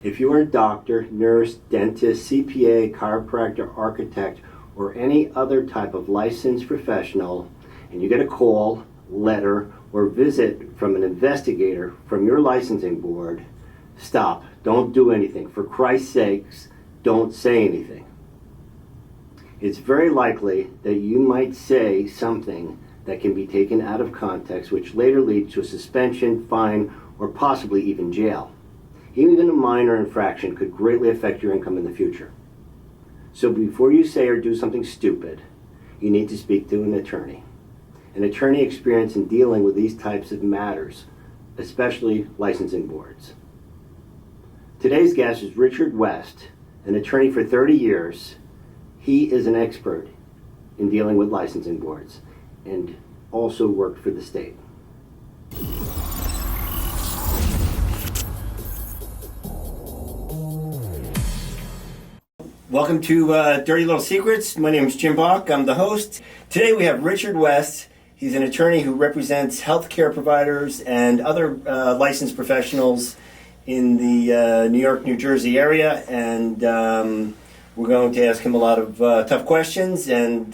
If you are a doctor, nurse, dentist, CPA, chiropractor, architect, or any other type of licensed professional, and you get a call, letter, or visit from an investigator from your licensing board, stop. Don't do anything. For Christ's sakes, don't say anything. It's very likely that you might say something that can be taken out of context, which later leads to a suspension, fine, or possibly even jail. Even a minor infraction could greatly affect your income in the future. So before you say or do something stupid, you need to speak to an attorney. An attorney experienced in dealing with these types of matters, especially licensing boards. Today's guest is Richard West, an attorney for 30 years. He is an expert in dealing with licensing boards and also worked for the state. Welcome to Dirty Little Secrets. My name is Jim Bach. I'm the host. Today we have Richard West. He's an attorney who represents healthcare providers and other licensed professionals in the New York, New Jersey area. And we're going to ask him a lot of tough questions and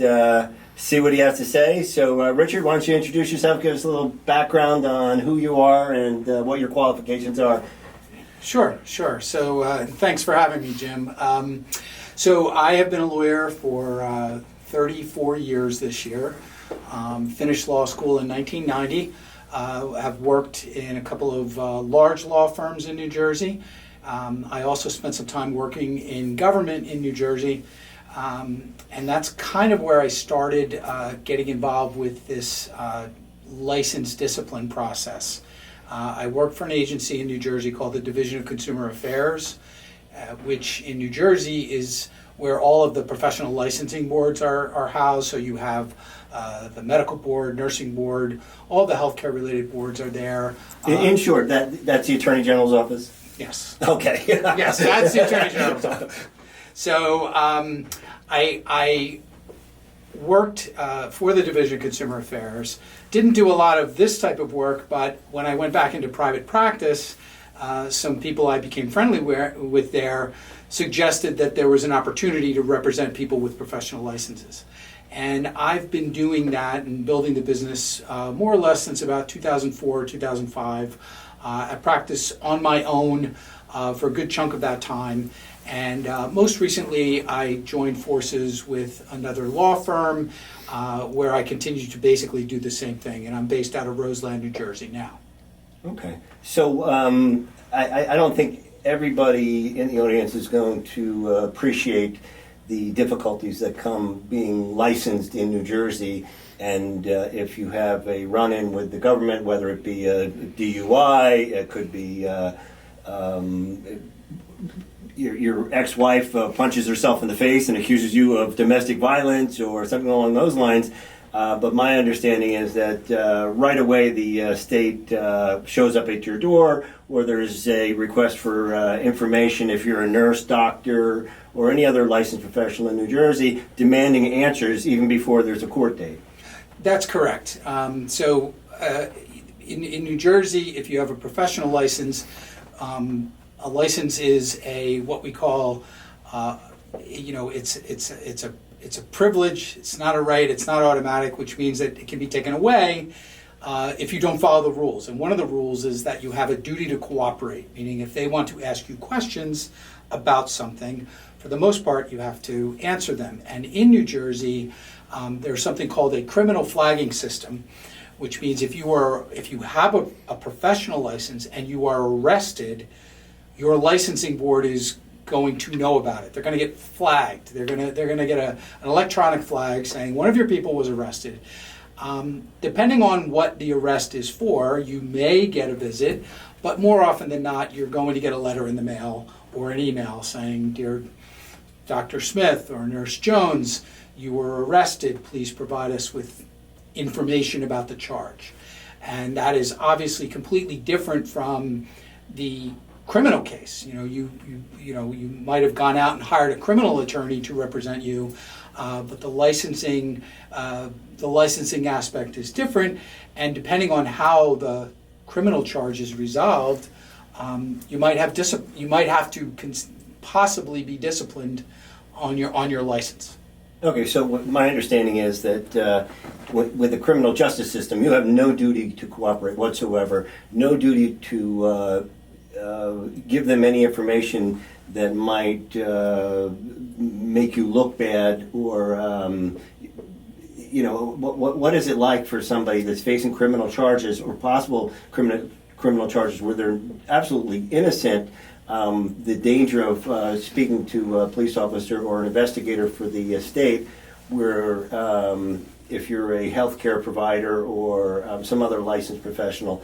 see what he has to say. So Richard, why don't you introduce yourself, give us a little background on who you are and what your qualifications are. Sure. So thanks for having me, Jim. So I have been a lawyer for 34 years this year. Finished law school in 1990. Have worked in a couple of large law firms in New Jersey. I also spent some time working in government in New Jersey. And that's kind of where I started getting involved with this license discipline process. I worked for an agency in New Jersey called the Division of Consumer Affairs, which in New Jersey is where all of the professional licensing boards are housed. So you have the medical board, nursing board, all the healthcare related boards are there. In short, that's the Attorney General's office? Yes. Okay. Yes, that's the Attorney General's office. So I worked for the Division of Consumer Affairs. Didn't do a lot of this type of work, but when I went back into private practice, some people I became friendly with there suggested that there was an opportunity to represent people with professional licenses. And I've been doing that and building the business more or less since about 2004, 2005. I practiced on my own for a good chunk of that time. And most recently, I joined forces with another law firm where I continue to basically do the same thing. And I'm based out of Roseland, New Jersey now. Okay. So I don't think everybody in the audience is going to appreciate the difficulties that come being licensed in New Jersey. And if you have a run-in with the government, whether it be a DUI, it could be your ex-wife punches herself in the face and accuses you of domestic violence or something along those lines. But my understanding is that right away the state shows up at your door, or there's a request for information if you're a nurse, doctor, or any other licensed professional in New Jersey, demanding answers even before there's a court date. That's correct. So in New Jersey, if you have a professional license, a license is what we call, it's a privilege. It's not a right. It's not automatic, which means that it can be taken away if you don't follow the rules. And one of the rules is that you have a duty to cooperate, meaning if they want to ask you questions about something, for the most part, you have to answer them. And in New Jersey, there's something called a criminal flagging system, which means if you have a professional license and you are arrested, your licensing board is going to know about it. They're going to get flagged. They're going to get an electronic flag saying one of your people was arrested. Depending on what the arrest is for, you may get a visit, but more often than not, you're going to get a letter in the mail or an email saying, "Dear Dr. Smith or Nurse Jones, you were arrested. Please provide us with information about the charge." And that is obviously completely different from the criminal case. You might have gone out and hired a criminal attorney to represent you, but the licensing aspect is different, and depending on how the criminal charge is resolved, you might have to possibly be disciplined on your license. Okay, so my understanding is that with the criminal justice system, you have no duty to cooperate whatsoever, no duty to give them any information that might make you look bad, or what is it like for somebody that's facing criminal charges or possible criminal charges where they're absolutely innocent? The danger of speaking to a police officer or an investigator for the state, where if you're a healthcare provider or some other licensed professional,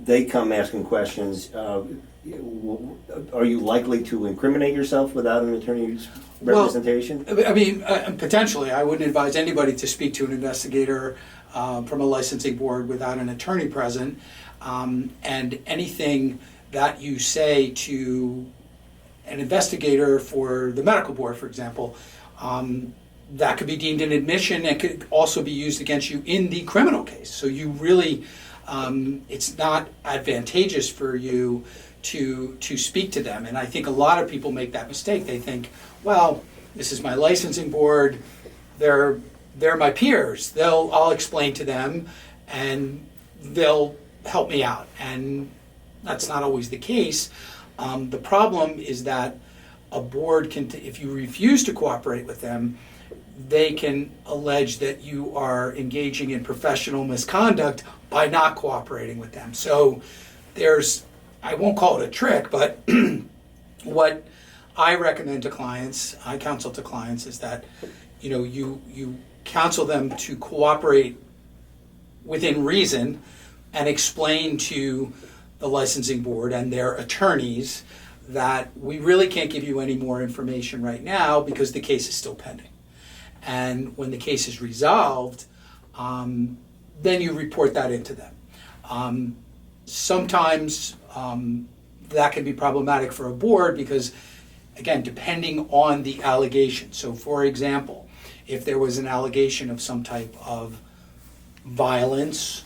they come asking questions. Are you likely to incriminate yourself without an attorney's representation? Well, I mean, potentially. I wouldn't advise anybody to speak to an investigator from a licensing board without an attorney present, and anything that you say to an investigator for the medical board, for example, that could be deemed an admission and could also be used against you in the criminal case. So you really, it's not advantageous for you to speak to them. And I think a lot of people make that mistake. They think, well, this is my licensing board, they're my peers. I'll explain to them and they'll help me out. And that's not always the case. The problem is that a board can, if you refuse to cooperate with them, they can allege that you are engaging in professional misconduct by not cooperating with them. So I won't call it a trick, but what I recommend to clients, I counsel to clients, is that you counsel them to cooperate within reason and explain to the licensing board and their attorneys that we really can't give you any more information right now because the case is still pending. And when the case is resolved, then you report that into them. Sometimes that can be problematic for a board because, again, depending on the allegation. So, for example, if there was an allegation of some type of violence,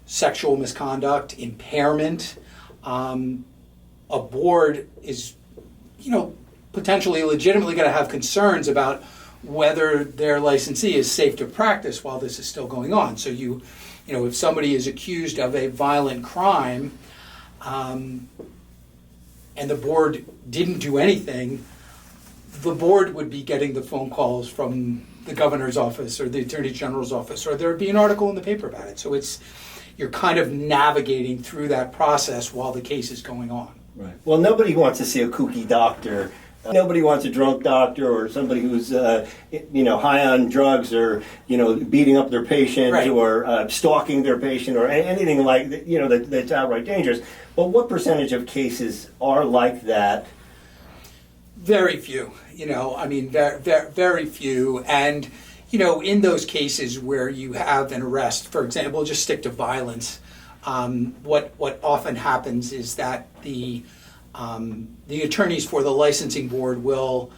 sexual misconduct, impairment, a board is, potentially legitimately going to have concerns about whether their licensee is safe to practice while this is still going on. So if somebody is accused of a violent crime, and the board didn't do anything, the board would be getting the phone calls from the governor's office or the attorney general's office, or there'd be an article in the paper about it. So you're kind of navigating through that process while the case is going on. Right. Well, nobody wants to see a kooky doctor. Nobody wants a drunk doctor or somebody who's, high on drugs or, beating up their patient, right, or stalking their patient or anything like that, that's outright dangerous. But what percentage of cases are like that? Very few. Very few. And, in those cases where you have an arrest, for example, just stick to violence. What often happens is that the attorneys for the licensing board will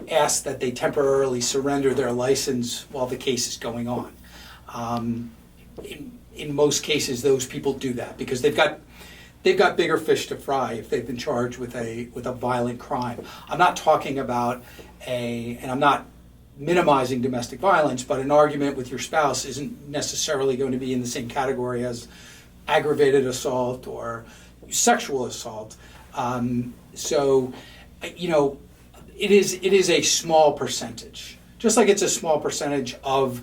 ask that they temporarily surrender their license while the case is going on. In most cases, those people do that because they've got bigger fish to fry if they've been charged with a violent crime. I'm not talking about and I'm not minimizing domestic violence, but an argument with your spouse isn't necessarily going to be in the same category as aggravated assault or sexual assault. So, it is a small percentage, just like it's a small percentage of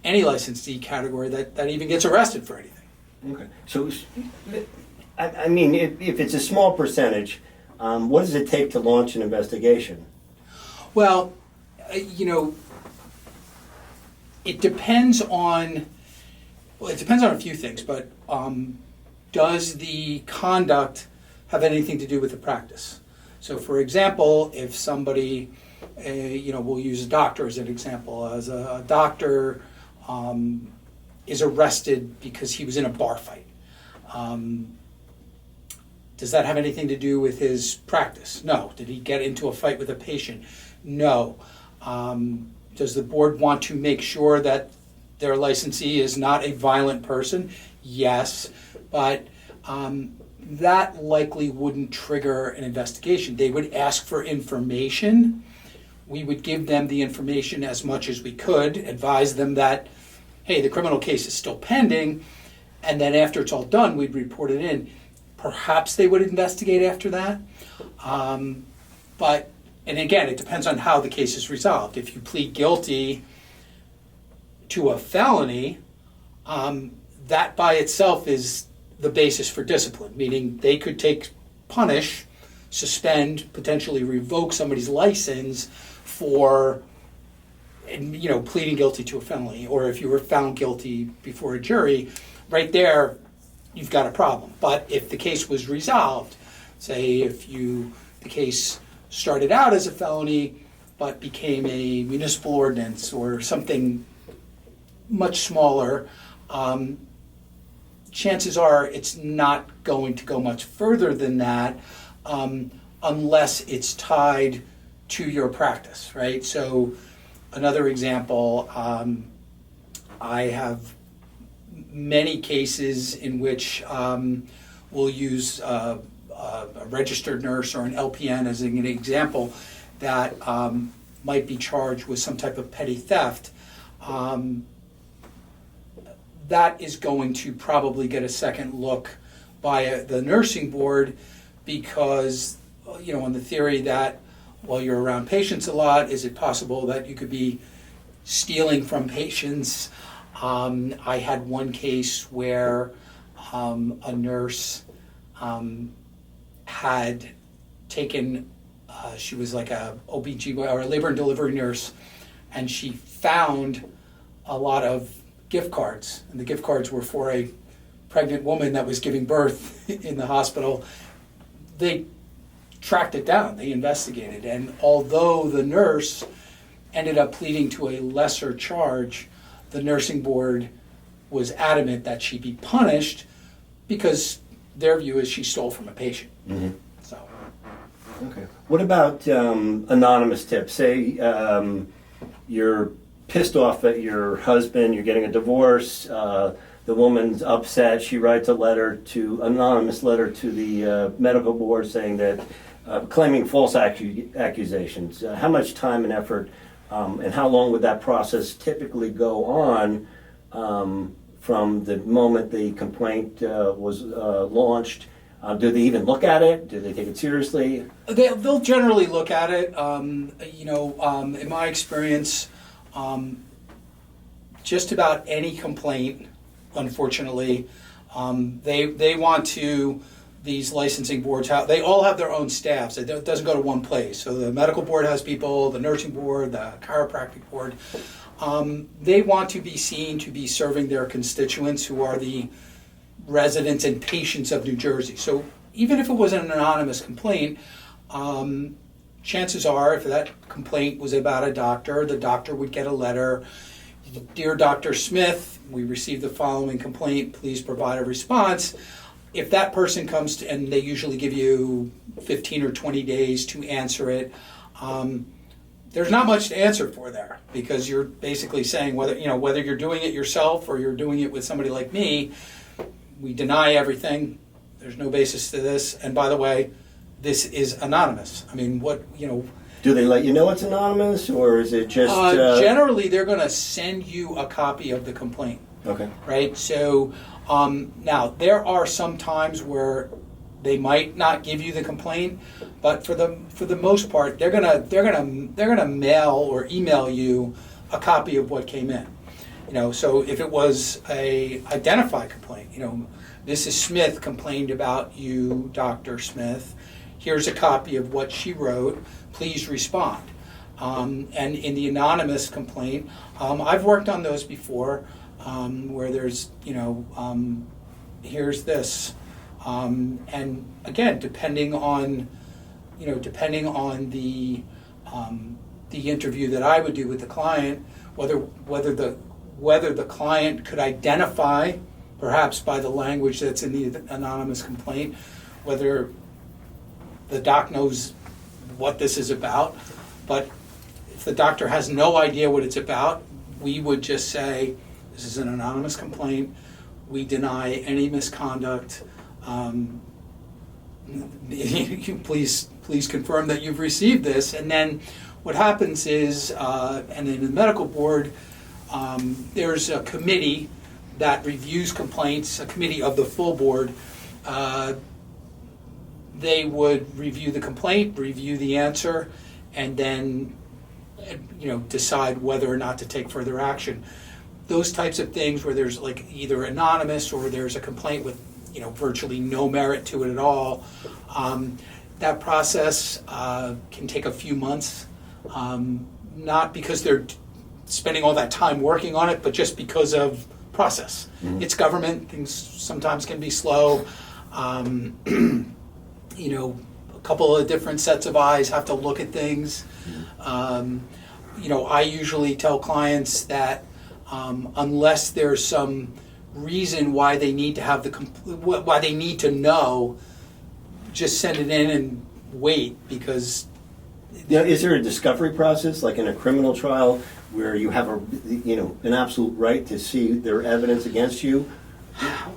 any licensee category that even gets arrested for anything. Okay. So, if it's a small percentage, what does it take to launch an investigation? Well, it depends on a few things, but does the conduct have anything to do with the practice? So, for example, if somebody, we'll use a doctor as an example, as a doctor is arrested because he was in a bar fight. Does that have anything to do with his practice? No. Did he get into a fight with a patient? No. Does the board want to make sure that their licensee is not a violent person? Yes. But that likely wouldn't trigger an investigation. They would ask for information. We would give them the information as much as we could, advise them that, hey, the criminal case is still pending, and then after it's all done, we'd report it in. Perhaps they would investigate after that. But, and again, it depends on how the case is resolved. If you plead guilty to a felony, that by itself is the basis for discipline, meaning they could punish, suspend, potentially revoke somebody's license for, pleading guilty to a felony, or if you were found guilty before a jury, right there, you've got a problem. But if the case was resolved, say the case started out as a felony, but became a municipal ordinance or something much smaller, chances are it's not going to go much further than that, unless it's tied to your practice, right? So another example, I have many cases in which we'll use a registered nurse or an LPN as an example that might be charged with some type of petty theft. That is going to probably get a second look by the nursing board because, on the theory that while you're around patients a lot, is it possible that you could be stealing from patients? I had one case where a nurse had taken, she was like a OBGYN or a labor and delivery nurse, and she found a lot of gift cards, and the gift cards were for a pregnant woman that was giving birth in the hospital. They tracked it down, they investigated, and although the nurse ended up pleading to a lesser charge, the nursing board was adamant that she be punished because their view is she stole from a patient. Mm-hmm. So, okay. What about anonymous tips? Say you're pissed off at your husband, you're getting a divorce, the woman's upset, she writes a anonymous letter to the medical board saying that, claiming false accusations. How much time and effort and how long would that process typically go on from the moment the complaint was launched? Do they even look at it? Do they take it seriously? They'll generally look at it. In my experience, just about any complaint, unfortunately, they want to, these licensing boards, they all have their own staffs. It doesn't go to one place. So the medical board has people, the nursing board, the chiropractic board. They want to be seen to be serving their constituents who are the residents and patients of New Jersey. So even if it was an anonymous complaint, chances are, if that complaint was about a doctor, the doctor would get a letter. Dear Dr. Smith, we received the following complaint. Please provide a response. If that person comes to, and they usually give you 15 or 20 days to answer it, there's not much to answer for there because you're basically saying whether you're doing it yourself or you're doing it with somebody like me, we deny everything. There's no basis to this. And by the way, this is anonymous. I mean, do they let you know it's anonymous, or is it just... Generally, they're going to send you a copy of the complaint. Okay. Right? So, now, there are some times where they might not give you the complaint, but for the most part, they're gonna mail or email you a copy of what came in. So if it was a identified complaint, Mrs. Smith complained about you, Dr. Smith. Here's a copy of what she wrote. Please respond. And in the anonymous complaint, I've worked on those before, where there's, here's this. And again, depending on the interview that I would do with the client, whether the client could identify, perhaps by the language that's in the anonymous complaint, whether the doc knows what this is about. But if the doctor has no idea what it's about, we would just say, this is an anonymous complaint. We deny any misconduct. please confirm that you've received this. And then what happens is, and in the medical board, there's a committee that reviews complaints, a committee of the full board. They would review the complaint, review the answer, and then decide whether or not to take further action. Those types of things where there's like either anonymous or there's a complaint with virtually no merit to it at all, that process can take a few months, not because they're spending all that time working on it, but just because of process. Mm-hmm. It's government, things sometimes can be slow. A couple of different sets of eyes have to look at things. I usually tell clients that unless there's some reason why they need to have why they need to know, just send it in and wait, because. Now, is there a discovery process like in a criminal trial where you have an absolute right to see their evidence against you?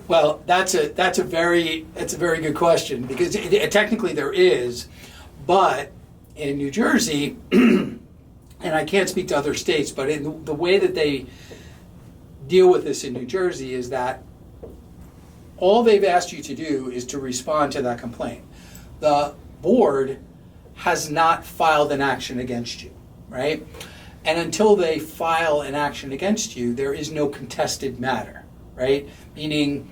Well, that's a very good question, because technically there is, but in New Jersey, and I can't speak to other states, but in the way that they deal with this in New Jersey is that all they've asked you to do is to respond to that complaint. The board has not filed an action against you, right? And until they file an action against you, there is no contested matter, right? Meaning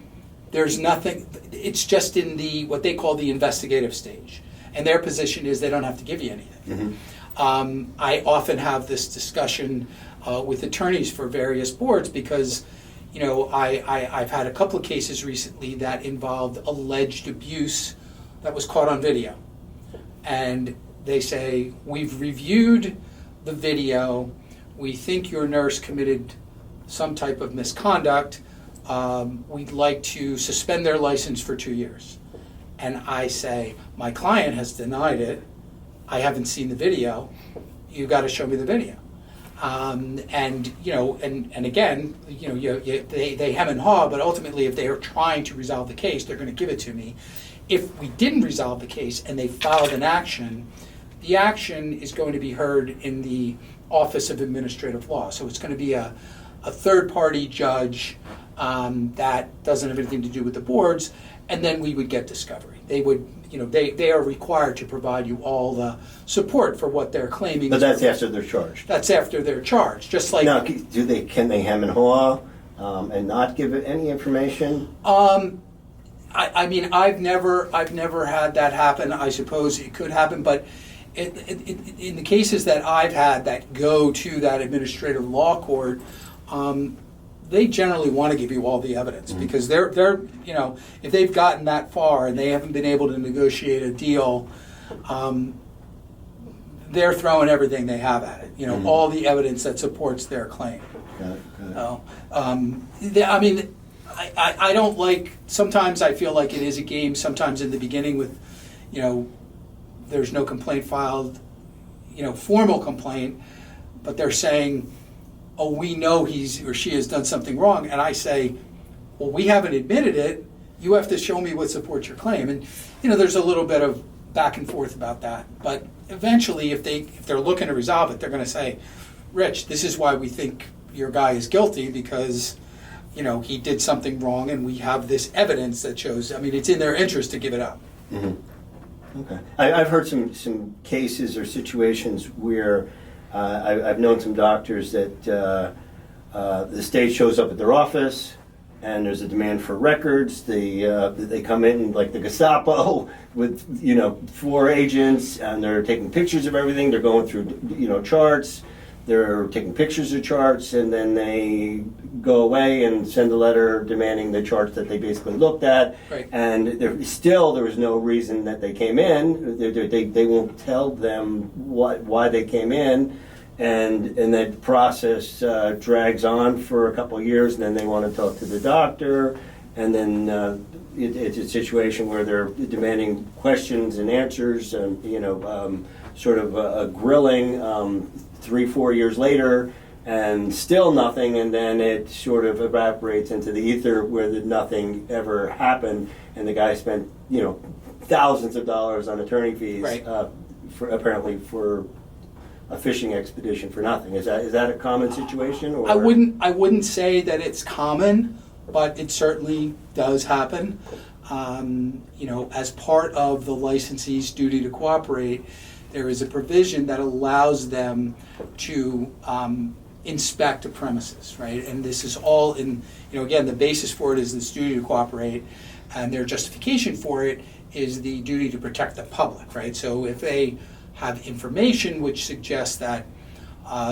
there's nothing, it's just in what they call the investigative stage. And their position is they don't have to give you anything. Mm-hmm. I often have this discussion with attorneys for various boards because, I've had a couple of cases recently that involved alleged abuse that was caught on video. And they say, we've reviewed the video, we think your nurse committed some type of misconduct, we'd like to suspend their license for 2 years. And I say, my client has denied it, I haven't seen the video, you got to show me the video. And again, they hem and haw, but ultimately if they are trying to resolve the case, they're going to give it to me. If we didn't resolve the case and they filed an action, the action is going to be heard in the Office of Administrative Law. So it's going to be a third-party judge that doesn't have anything to do with the boards, and then we would get discovery. They would, they are required to provide you all the support for what they're claiming. But that's after they're charged. That's after they're charged. Just like now, can they hem and haw and not give it any information? I mean, I've never had that happen. I suppose it could happen, but in the cases that I've had that go to that administrative law court, they generally want to give you all the evidence, mm-hmm. because they're if they've gotten that far and they haven't been able to negotiate a deal, they're throwing everything they have at it. Mm-hmm. All the evidence that supports their claim. Got it. I mean. I don't like, sometimes I feel like it is a game, sometimes in the beginning with, there's no complaint filed, formal complaint, but they're saying, oh, we know he or she has done something wrong. And I say, well, we haven't admitted it. You have to show me what supports your claim. And, there's a little bit of back and forth about that. But eventually, if they're looking to resolve it, they're going to say, Rich, this is why we think your guy is guilty, because he did something wrong, and we have this evidence that shows. I mean, it's in their interest to give it up. Mm-hmm. Okay. I've heard some cases or situations where I've known some doctors that the state shows up at their office, and there's a demand for records. They come in like the Gestapo with 4 agents, and they're taking pictures of everything. They're going through charts. They're taking pictures of charts, and then they go away and send a letter demanding the charts that they basically looked at. Right. And there was no reason that they came in. They won't tell them why they came in, and that process drags on for a couple of years. And then they want to talk to the doctor, and then it's a situation where they're demanding questions and answers, and sort of a grilling. 3-4 years later, and still nothing, and then it sort of evaporates into the ether where nothing ever happened, and the guy spent thousands of dollars on attorney fees, Right. for a fishing expedition for nothing. Is that a common situation? Or? I wouldn't say that it's common, but it certainly does happen. As part of the licensee's duty to cooperate, there is a provision that allows them to inspect a premises, right? And this is all in, again, the basis for it is this duty to cooperate, and their justification for it is the duty to protect the public, right? So if they have information which suggests that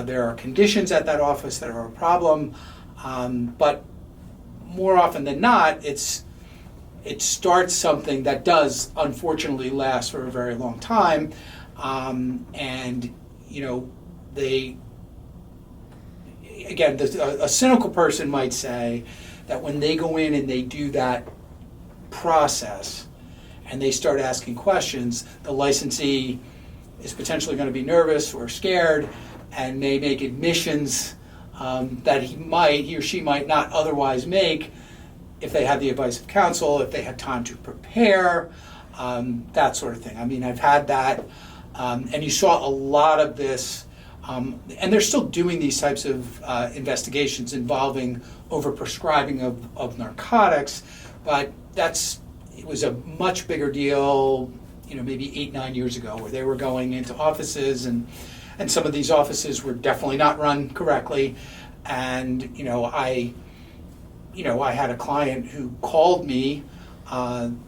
there are conditions at that office that are a problem, but more often than not, it starts something that does unfortunately last for a very long time, and they, again, a cynical person might say that when they go in and they do that process and they start asking questions, the licensee is potentially going to be nervous or scared and may make admissions that he or she might not otherwise make if they had the advice of counsel, if they had time to prepare, that sort of thing. I mean, I've had that, and you saw a lot of this, and they're still doing these types of investigations involving overprescribing of narcotics, but it was a much bigger deal, maybe 8-9 years ago, where they were going into offices, and some of these offices were definitely not run correctly, and I had a client who called me and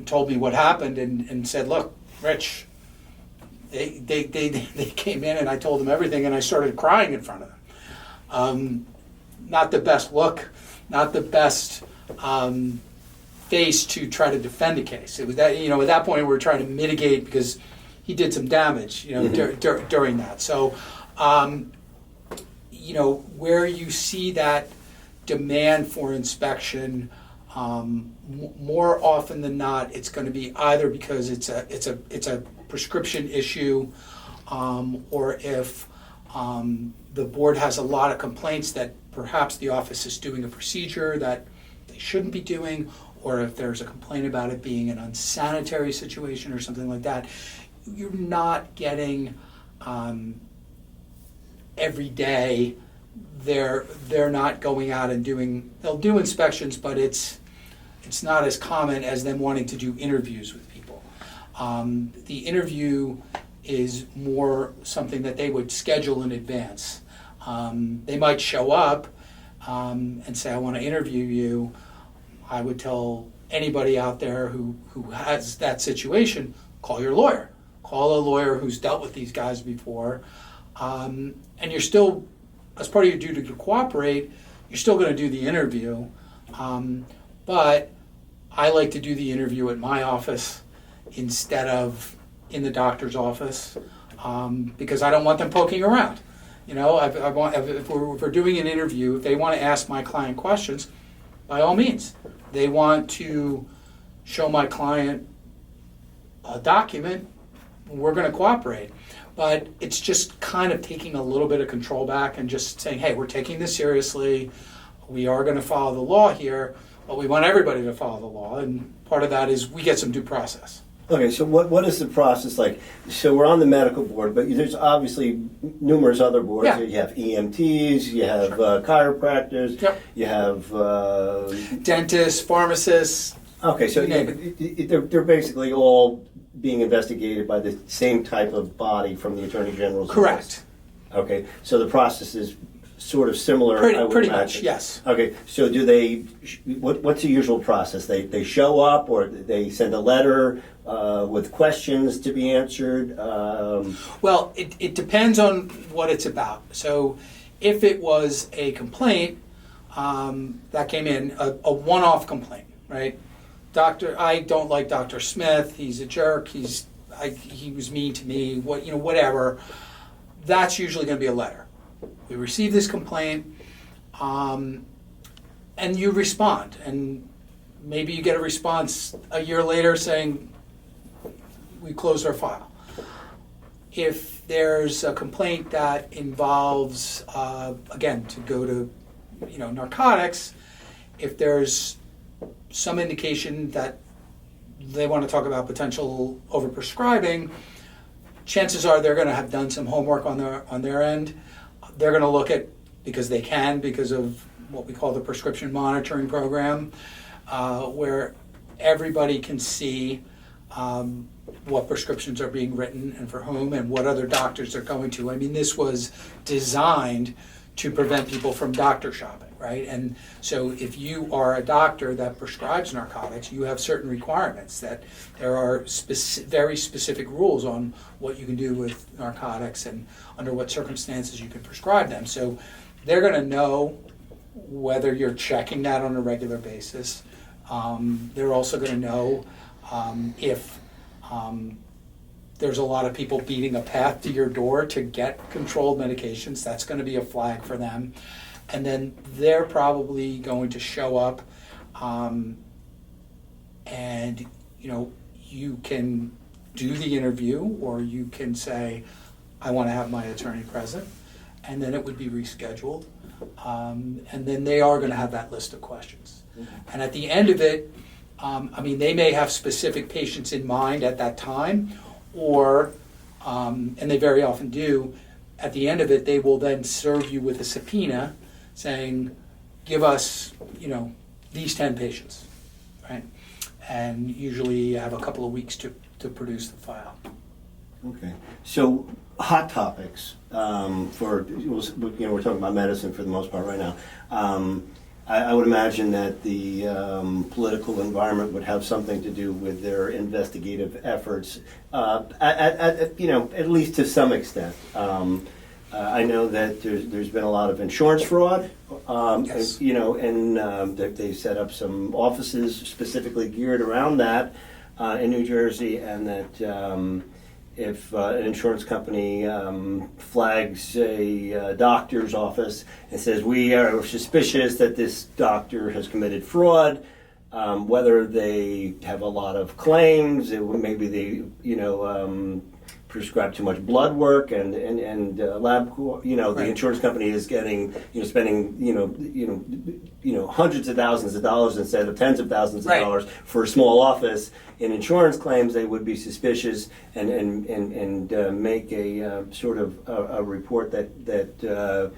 told me what happened and said, look, Rich, they came in and I told them everything and I started crying in front of them. Not the best look, not the best face to try to defend a case. It was that, at that point we were trying to mitigate because he did some damage, during that. So, where you see that demand for inspection, more often than not, it's going to be either because it's a prescription issue, or if the board has a lot of complaints that perhaps the office is doing a procedure that they shouldn't be doing, or if there's a complaint about it being an unsanitary situation or something like that. You're not getting every day. They're not going out and they'll do inspections, but it's not as common as them wanting to do interviews with people. The interview is more something that they would schedule in advance. They might show up and say, I want to interview you. I would tell anybody out there who has that situation, call your lawyer. Call a lawyer who's dealt with these guys before. And you're still, as part of your duty to cooperate, you're still going to do the interview. But I like to do the interview at my office instead of in the doctor's office, because I don't want them poking around. If we're doing an interview, if they want to ask my client questions, by all means. They want to show my client a document, we're going to cooperate. But it's just kind of taking a little bit of control back and just saying, hey, we're taking this seriously. We are going to follow the law here, but we want everybody to follow the law. And part of that is we get some due process. Okay, so what is the process like? So we're on the medical board, but there's obviously numerous other boards. Yeah. You have EMTs, you have chiropractors, Yep. you have... Dentists, pharmacists. Okay, so You name they're basically all being investigated by the same type of body from the Attorney General's office. Correct. Okay, so the process is sort of similar. I would Pretty imagine. much, yes. Okay, so do they? What's the usual process? They show up, or they send a letter with questions to be answered. Well, it depends on what it's about. So if it was a complaint that came in, a one-off complaint, right? I don't like Dr. Smith. He's a jerk. He was mean to me. Whatever. That's usually going to be a letter. We receive this complaint, and you respond, and maybe you get a response a year later saying we closed our file. If there's a complaint that involves, again, to go to, narcotics, if there's some indication that they want to talk about potential overprescribing, chances are they're going to have done some homework on their end. They're going to look at, because they can, because of what we call the prescription monitoring program, where everybody can see what prescriptions are being written and for whom and what other doctors they're going to. I mean, this was designed to prevent people from doctor shopping, right? And so if you are a doctor that prescribes narcotics, you have certain requirements, that there are very specific rules on what you can do with narcotics and under what circumstances you can prescribe them. So they're going to know whether you're checking that on a regular basis. They're also going to know if there's a lot of people beating a path to your door to get controlled medications. That's going to be a flag for them. And then they're probably going to show up, and you can do the interview, or you can say, I want to have my attorney present, and then it would be rescheduled. And then they are going to have that list of questions. And at the end of it, they may have specific patients in mind at that time, or, and they very often do, at the end of it, they will then serve you with a subpoena saying, give us, these 10 patients, right? And usually you have a couple of weeks to produce the file. Okay. So hot topics we're talking about medicine for the most part right now. I would imagine that the political environment would have something to do with their investigative efforts, at least to some extent. I know that there's been a lot of insurance fraud, Yes. and that they set up some offices specifically geared around that in New Jersey, and that if an insurance company flags a doctor's office and says, we are suspicious that this doctor has committed fraud, whether they have a lot of claims, maybe they prescribe too much blood work and lab, the Right. insurance company is getting, spending, hundreds of thousands of dollars instead of tens of thousands of Right. dollars for a small office. In insurance claims, they would be suspicious and make a sort of a report that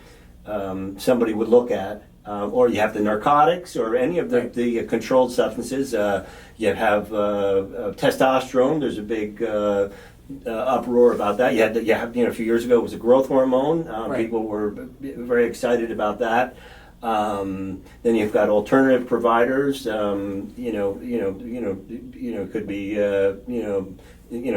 somebody would look at. Or you have the narcotics or any of the controlled substances. You have testosterone. There's a big uproar about that. You have a few years ago it was a growth hormone. Right. People were very excited about that. Then you've got alternative providers. Could be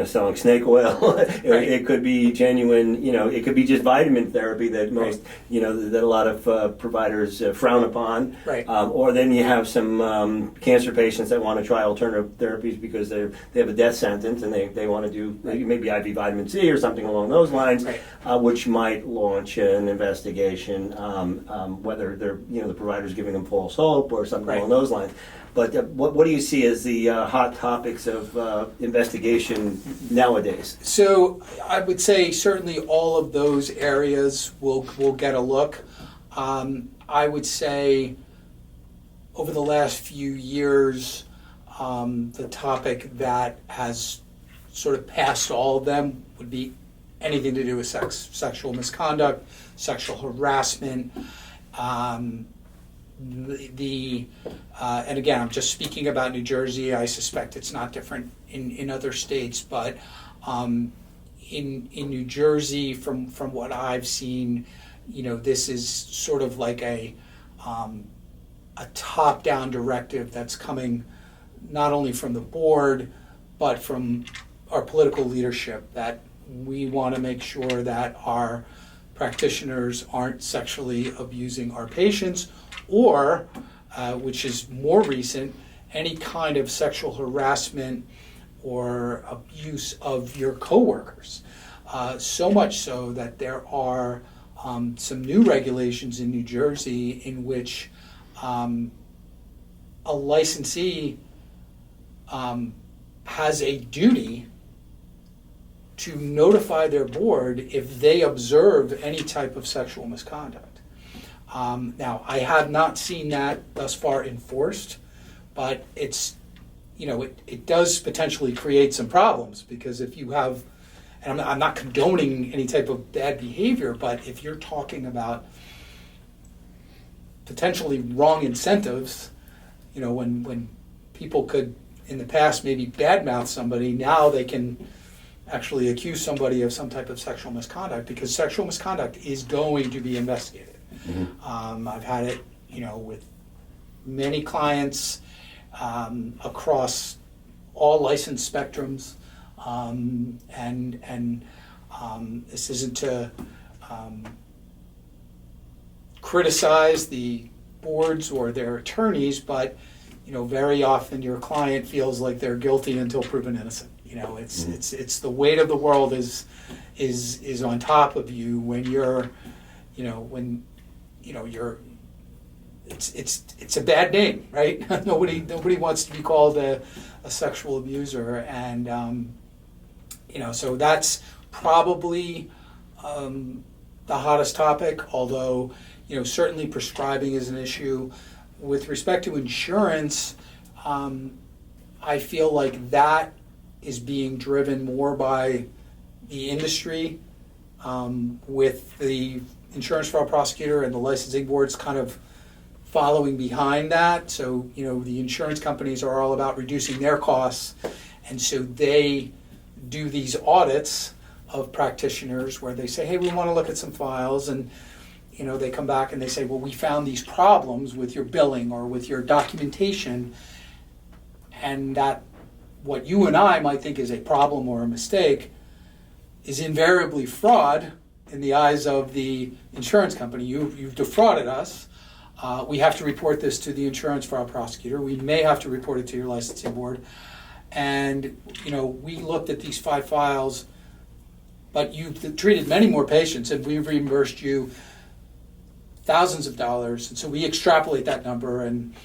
selling snake oil. Right. It could be genuine. It could be just vitamin therapy that most that a lot of providers frown upon. Right. Or then you have some cancer patients that want to try alternative therapies because they have a death sentence and they want to do maybe IV vitamin C or something along those lines, Right. Which might launch an investigation, whether they're the provider's giving them false hope or something Right. along those lines. But what do you see as the hot topics of investigation nowadays? So I would say certainly all of those areas will get a look. I would say over the last few years, the topic that has sort of passed all of them would be anything to do with sexual misconduct, sexual harassment. And again, I'm just speaking about New Jersey. I suspect it's not different in other states, but in New Jersey, from what I've seen, this is sort of like a top-down directive that's coming not only from the board, but from our political leadership, that we want to make sure that our practitioners aren't sexually abusing our patients, or, which is more recent, any kind of sexual harassment or abuse of your coworkers. So much so that there are some new regulations in New Jersey in which a licensee has a duty to notify their board if they observe any type of sexual misconduct. Now, I have not seen that thus far enforced, but it's it does potentially create some problems, because if you have, and I'm not condoning any type of bad behavior, but if you're talking about potentially wrong incentives, when people could in the past maybe badmouth somebody, now they can actually accuse somebody of some type of sexual misconduct, because sexual misconduct is going to be investigated. I've had it, with many clients across all license spectrums, and this isn't to criticize the boards or their attorneys, but very often your client feels like they're guilty until proven innocent. It's the weight of the world is on top of you when you're, you're. It's a bad name, right? Nobody wants to be called a sexual abuser, and so that's probably the hottest topic. Although certainly prescribing is an issue. With respect to insurance, I feel like that is being driven more by the industry, with the insurance fraud prosecutor and the licensing boards kind of following behind that. So, the insurance companies are all about reducing their costs, and so they do these audits of practitioners where they say, hey, we want to look at some files, and they come back and they say, well, we found these problems with your billing or with your documentation, and that what you and I might think is a problem or a mistake is invariably fraud in the eyes of the insurance company. You've defrauded us. We have to report this to the insurance fraud prosecutor. We may have to report it to your licensing board. And, we looked at these 5 files, but you've treated many more patients, and we've reimbursed you thousands of dollars. And so we extrapolate that number, and,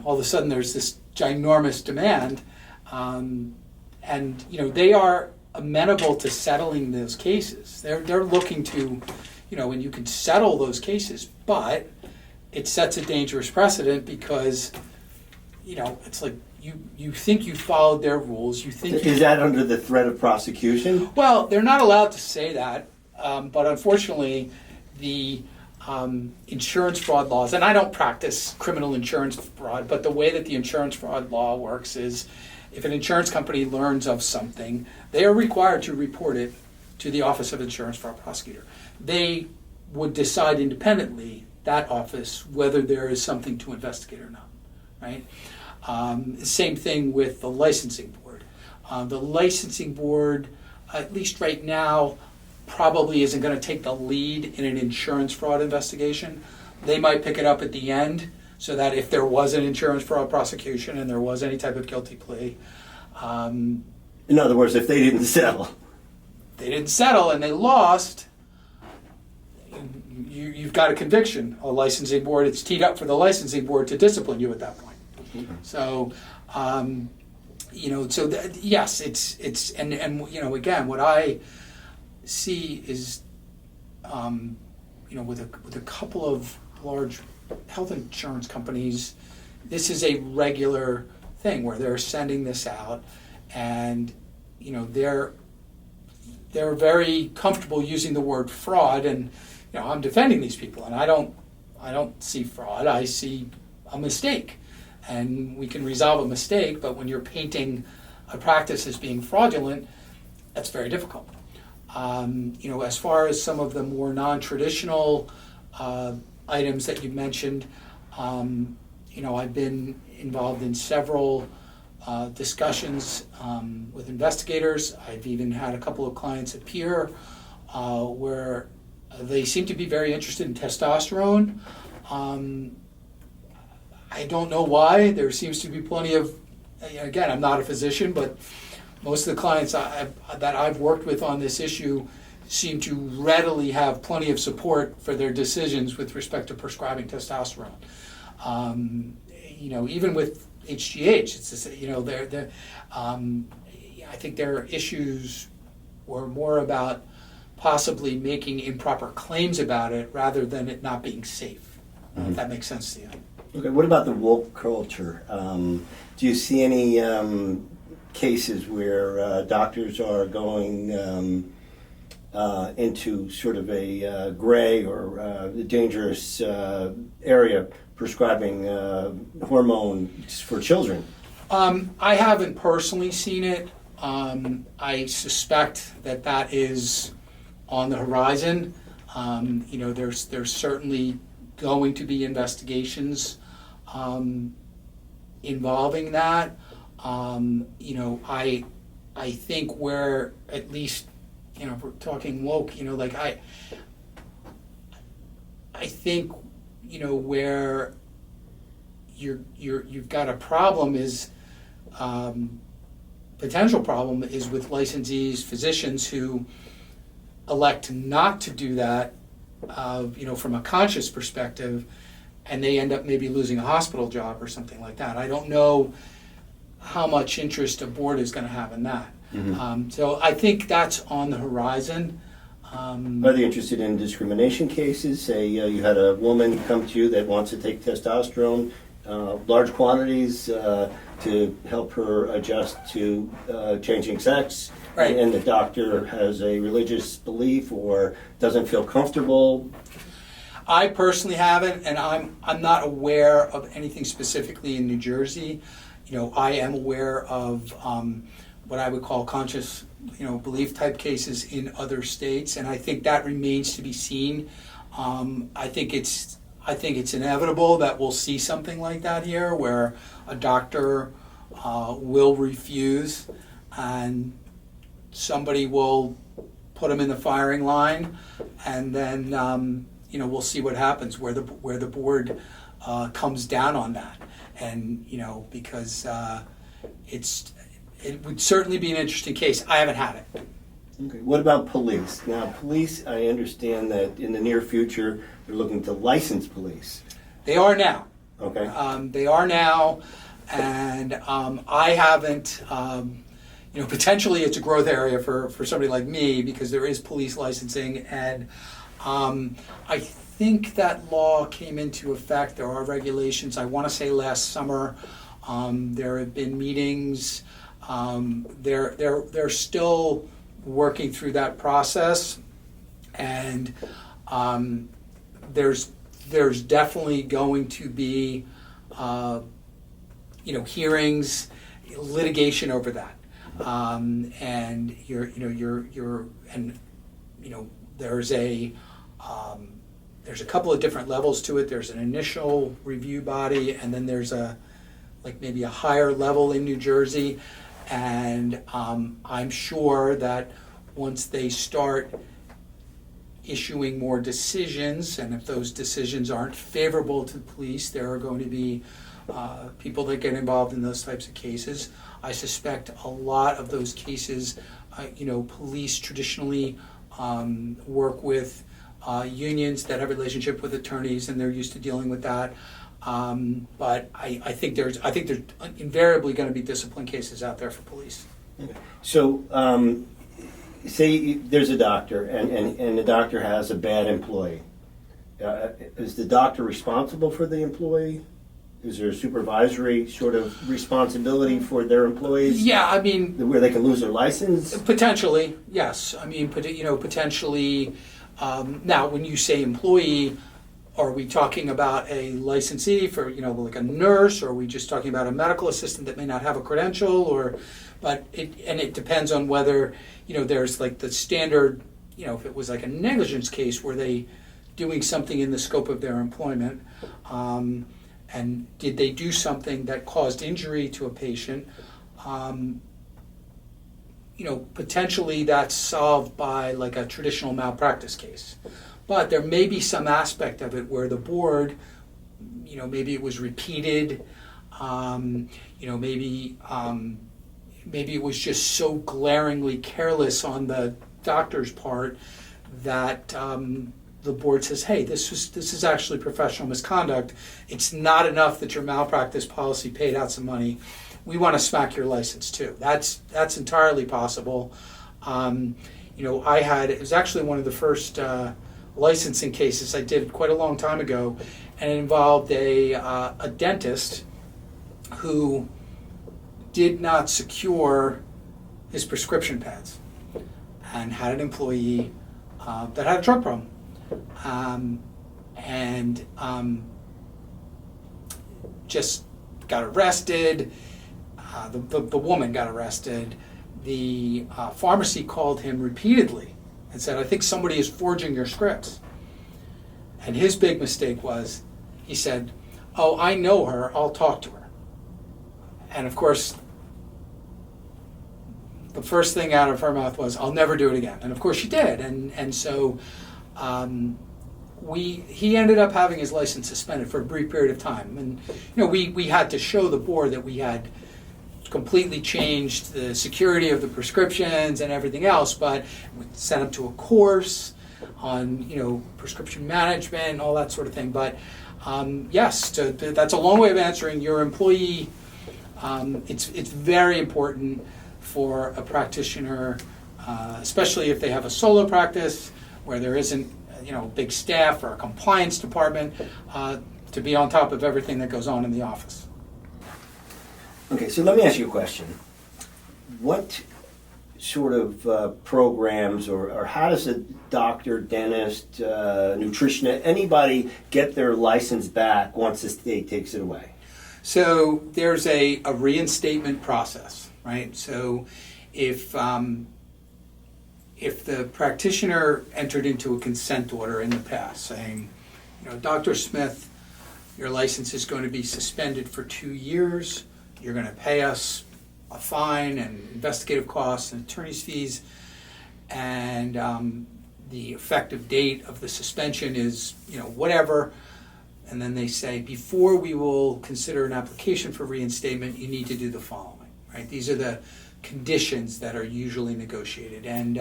all of a sudden there's this ginormous demand. And, they are amenable to settling those cases. They're looking to, and you can settle those cases, but it sets a dangerous precedent, because, it's like you think you followed their rules. You think Is that under the threat of prosecution? Well, they're not allowed to say that, but unfortunately, the insurance fraud laws, and I don't practice criminal insurance fraud, but the way that the insurance fraud law works is, if an insurance company learns of something, they are required to report it to the Office of Insurance Fraud Prosecutor. They would decide independently, that office, whether there is something to investigate or not, right? Same thing with the licensing board. The licensing board, at least right now, probably isn't going to take the lead in an insurance fraud investigation. They might pick it up at the end, so that if there was an insurance fraud prosecution and there was any type of guilty plea. In other words, if they didn't settle. And they lost, you've got a conviction. A licensing board, it's teed up for the licensing board to discipline you at that point. Okay. So, yes, it's and again, what I see is, with a couple of large health insurance companies, this is a regular thing where they're sending this out, and they're very comfortable using the word fraud, and I'm defending these people, and I don't see fraud. I see a mistake, and we can resolve a mistake. But when you're painting a practice as being fraudulent, that's very difficult. As far as some of the more non-traditional items that you mentioned, I've been involved in several discussions with investigators. I've even had a couple of clients appear where they seem to be very interested in testosterone. I don't know why. There seems to be plenty of, again, I'm not a physician, but most of the clients that I've worked with on this issue seem to readily have plenty of support for their decisions with respect to prescribing testosterone. Even with HGH, it's just, I think their issues were more about possibly making improper claims about it rather than it not being safe. If that makes sense to you. Okay, what about the woke culture? Do you see any cases where doctors are going into sort of a gray or dangerous area, prescribing hormones for children? I haven't personally seen it. I suspect that is on the horizon. There's certainly going to be investigations involving that. I think where, at least, if we're talking woke, I think, where you've got a problem is, potential problem is with licensees, physicians who elect not to do that, from a conscious perspective, and they end up maybe losing a hospital job or something like that. I don't know how much interest a board is going to have in that. Mm-hmm. So I think that's on the horizon. Are they interested in discrimination cases? Say you had a woman come to you that wants to take testosterone, large quantities, to help her adjust to changing sex, Right. and the doctor has a religious belief or doesn't feel comfortable. I personally haven't, and I'm not aware of anything specifically in New Jersey. I am aware of what I would call conscious, belief type cases in other states, and I think that remains to be seen. I think it's inevitable that we'll see something like that here, where a doctor will refuse, and somebody will put them in the firing line, and then we'll see what happens, where the board comes down on that, and because it would certainly be an interesting case. I haven't had it. Okay. What about police? Now, police, I understand that in the near future they're looking to license police. They are now. Okay. They are now, and I haven't. Potentially it's a growth area for somebody like me, because there is police licensing, and I think that law came into effect. There are regulations, I want to say last summer. There have been meetings. They're still working through that process, and there's definitely going to be hearings, litigation over that. And there's a couple of different levels to it. There's an initial review body, and then there's maybe a higher level in New Jersey. And I'm sure that once they start issuing more decisions, and if those decisions aren't favorable to the police, there are going to be people that get involved in those types of cases. I suspect a lot of those cases, police traditionally work with unions that have a relationship with attorneys, and they're used to dealing with that. But I think there's invariably going to be discipline cases out there for police. Okay. So, say there's a doctor, and the doctor has a bad employee. Is the doctor responsible for the employee? Is there a supervisory sort of responsibility for their employees? Yeah, I mean, where they can lose their license? Potentially, yes. I mean, potentially. Now, when you say employee, are we talking about a licensee for, like a nurse, or are we just talking about a medical assistant that may not have a credential, but it depends on whether, there's like the standard, if it was like a negligence case, were they doing something in the scope of their employment, and did they do something that caused injury to a patient? Potentially that's solved by like a traditional malpractice case. But there may be some aspect of it where the board, maybe it was repeated, maybe it was just so glaringly careless on the doctor's part that the board says, hey, this is actually professional misconduct. It's not enough that your malpractice policy paid out some money. We want to smack your license too. That's entirely possible. It was actually one of the first licensing cases I did quite a long time ago, and it involved a dentist who did not secure his prescription pads and had an employee that had a drug problem. Just got arrested. The woman got arrested. The pharmacy called him repeatedly and said, "I think somebody is forging your scripts." And his big mistake was, he said, "Oh, I know her, I'll talk to her." And of course, the first thing out of her mouth was, "I'll never do it again." And of course she did. And so he ended up having his license suspended for a brief period of time. And we had to show the board that we had completely changed the security of the prescriptions and everything else, but we sent him to a course on prescription management, all that sort of thing. But yes, that's a long way of answering your employee. It's very important for a practitioner, especially if they have a solo practice where there isn't big staff or a compliance department, to be on top of everything that goes on in the office. Okay, so let me ask you a question. What sort of programs or how does a doctor, dentist, nutritionist, anybody get their license back once the state takes it away? So there's a reinstatement process, right? So if the practitioner entered into a consent order in the past saying, Dr. Smith, your license is going to be suspended for 2 years, you're going to pay us a fine and investigative costs and attorney's fees, and the effective date of the suspension is, whatever, and then they say, before we will consider an application for reinstatement, you need to do the following, right? These are the conditions that are usually negotiated. And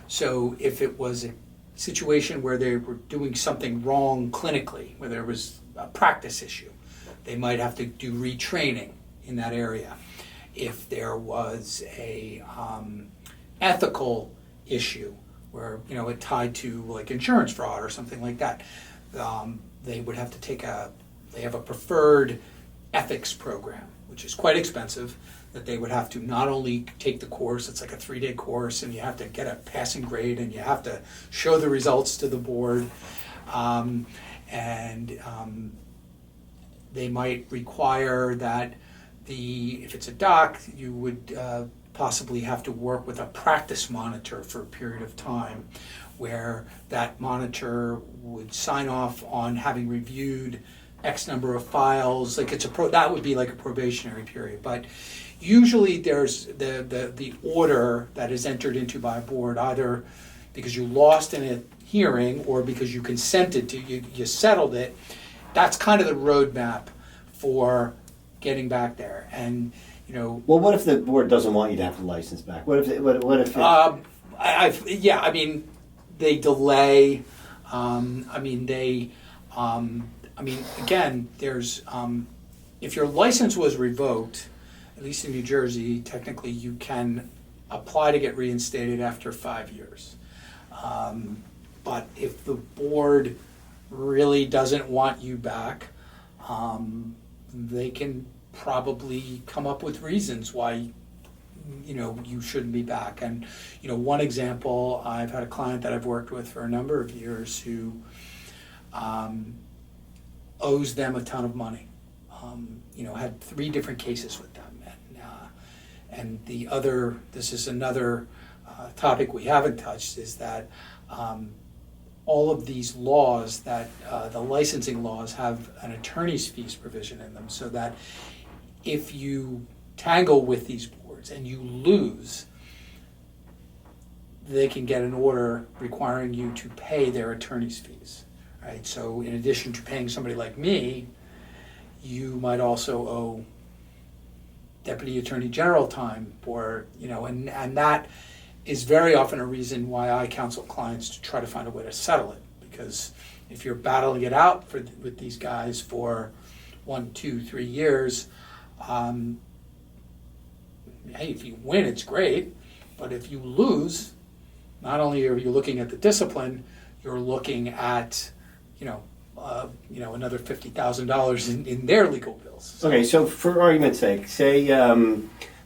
so if it was a situation where they were doing something wrong clinically, where there was a practice issue, they might have to do retraining in that area. If there was a ethical issue where it tied to like insurance fraud or something like that, they would have to they have a preferred ethics program, which is quite expensive, that they would have to not only take the course, it's like a 3-day course, and you have to get a passing grade, and you have to show the results to the board, they might require that if it's a doc, you would possibly have to work with a practice monitor for a period of time, where that monitor would sign off on having reviewed X number of files. Like that would be like a probationary period. But usually there's the order that is entered into by a board, either because you lost in a hearing or because you consented to, you settled it. That's kind of the roadmap for getting back there. And well, what if the board doesn't want you to have the license back? What if they delay. Again, there's if your license was revoked, at least in New Jersey, technically you can apply to get reinstated after 5 years. But if the board really doesn't want you back, they can probably come up with reasons why you shouldn't be back. And one example, I've had a client that I've worked with for a number of years who owes them a ton of money. Had 3 different cases with them, and this is another topic we haven't touched, is that all of these laws, that the licensing laws, have an attorney's fees provision in them, so that if you tangle with these boards and you lose, they can get an order requiring you to pay their attorney's fees, right? So in addition to paying somebody like me, you might also owe Deputy Attorney General time for, and that is very often a reason why I counsel clients to try to find a way to settle it. Because if you're battling it out with these guys for 1, 2, 3 years, hey, if you win, it's great. But if you lose, not only are you looking at the discipline, you're looking at, another $50,000 in their legal bills. Okay, so for argument's sake, say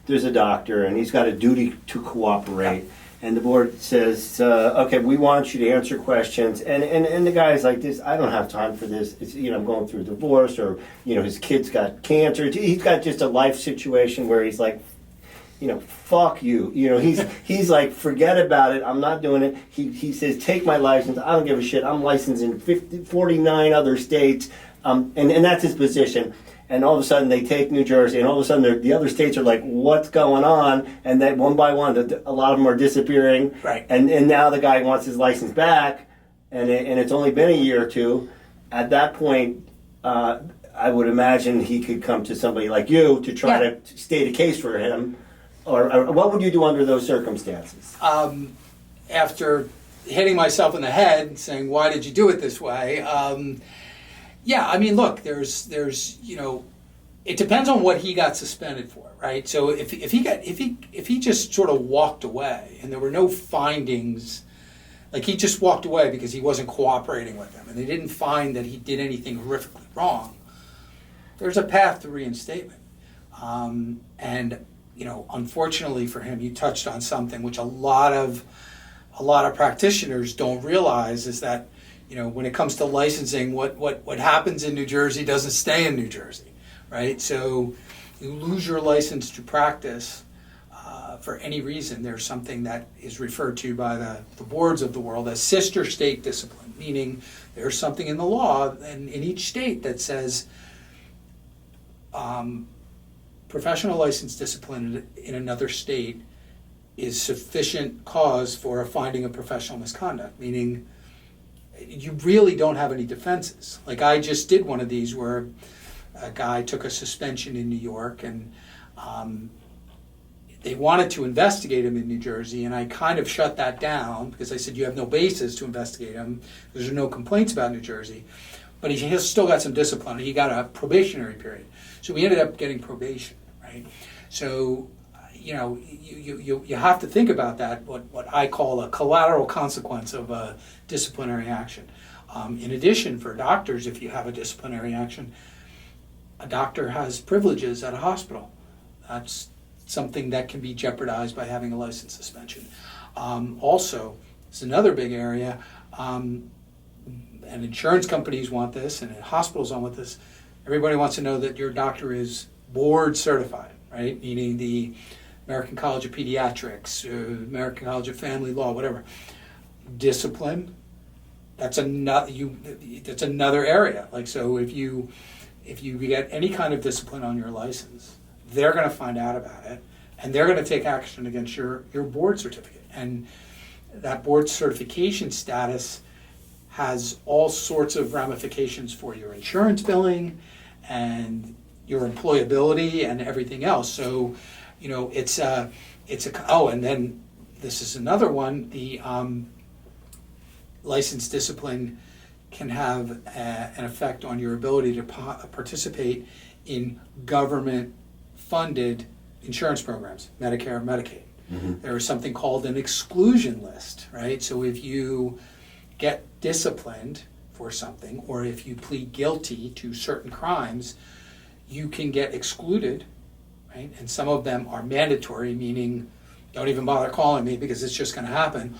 there's a doctor and he's got a duty to cooperate, and the board says, okay, we want you to answer questions, and the guy's like, this, I don't have time for this. It's, I'm going through a divorce, or his kid's got cancer. He's got just a life situation where he's like, fuck you. He's like, forget about it. I'm not doing it. He says, take my license. I don't give a shit. I'm licensed in 49 other states, and that's his position. And all of a sudden they take New Jersey, and all of a sudden the other states are like, what's going on? And then one by one, a lot of them are disappearing. Right. And now the guy wants his license back, and it's only been a year or two. At that point, I would imagine he could come to somebody like you to try to state a case for him. Or what would you do under those circumstances? After hitting myself in the head and saying, why did you do it this way? Look, there's it depends on what he got suspended for, right? So if he just sort of walked away and there were no findings, like he just walked away because he wasn't cooperating with them and they didn't find that he did anything horrifically wrong, there's a path to reinstatement. Unfortunately for him, you touched on something which a lot of practitioners don't realize, is that when it comes to licensing, what happens in New Jersey doesn't stay in New Jersey, right? So you lose your license to practice for any reason. There's something that is referred to by the boards of the world as sister state discipline, meaning there's something in the law in each state that says professional license discipline in another state is sufficient cause for a finding of professional misconduct, meaning you really don't have any defenses. Like I just did one of these where a guy took a suspension in New York, and they wanted to investigate him in New Jersey, and I kind of shut that down because I said you have no basis to investigate him. There's no complaints about New Jersey, but he has still got some discipline. He got a probationary period, so we ended up getting probation, right? So you have to think about that, what I call a collateral consequence of a disciplinary action. In addition, for doctors, if you have a disciplinary action, a doctor has privileges at a hospital. That's something that can be jeopardized by having a license suspension. Also, it's another big area, and insurance companies want this, and hospitals want this. Everybody wants to know that your doctor is board certified, right? Meaning the American College of Pediatrics, American College of Family Law, whatever. Discipline, that's another area. Like, so if you get any kind of discipline on your license, they're going to find out about it, and they're going to take action against your board certificate. And that board certification status has all sorts of ramifications for your insurance billing and your employability and everything else. So, and then this is another one, the license discipline can have an effect on your ability to participate in government-funded insurance programs, Medicare, Medicaid. Mm-hmm. There is something called an exclusion list, right? So if you get disciplined for something, or if you plead guilty to certain crimes, you can get excluded, right? And some of them are mandatory, meaning don't even bother calling me because it's just going to happen.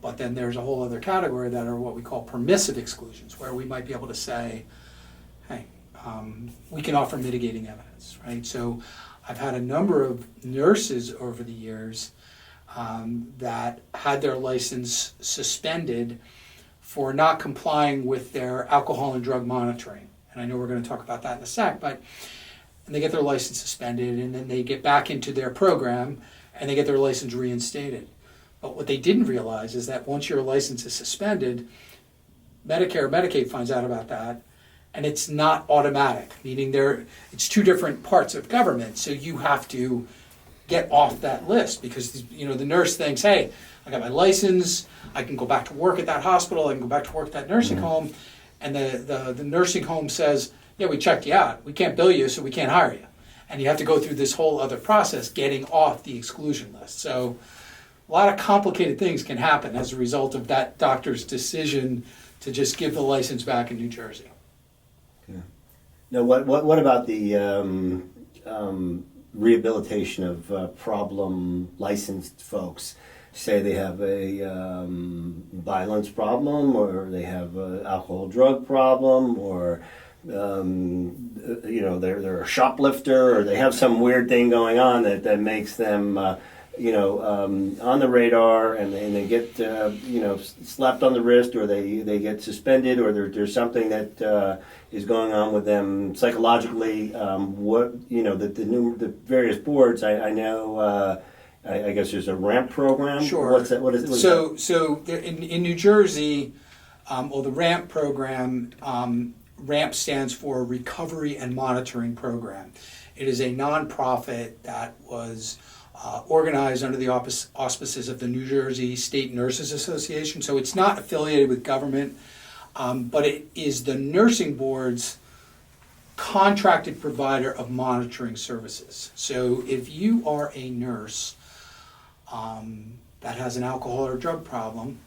But then there's a whole other category that are what we call permissive exclusions, where we might be able to say, hey, we can offer mitigating evidence, right? So I've had a number of nurses over the years that had their license suspended for not complying with their alcohol and drug monitoring. And I know we're going to talk about that in a sec, but and they get their license suspended, and then they get back into their program, and they get their license reinstated. But what they didn't realize is that once your license is suspended, Medicare, Medicaid finds out about that, and it's not automatic, meaning it's two different parts of government, so you have to get off that list because the nurse thinks, hey, I got my license, I can go back to work at that hospital, I can go back to work at that nursing home, and the nursing home says, yeah, we checked you out, we can't bill you, so we can't hire you. And you have to go through this whole other process getting off the exclusion list. So a lot of complicated things can happen as a result of that doctor's decision to just give the license back in New Jersey. Yeah. Now, what about the rehabilitation of problem licensed folks? Say they have a violence problem, or they have an alcohol drug problem, or they're a shoplifter, or they have some weird thing going on that makes them on the radar, and they get slapped on the wrist, or they get suspended, or there's something that is going on with them psychologically. The various boards, I know. I guess there's a RAMP program. Sure. What's that? What is that? So in New Jersey, the RAMP program, RAMP stands for Recovery and Monitoring Program. It is a nonprofit that was organized under the auspices of the New Jersey State Nurses Association. So it's not affiliated with government, but it is the nursing board's contracted provider of monitoring services. So if you are a nurse that has an alcohol or drug problem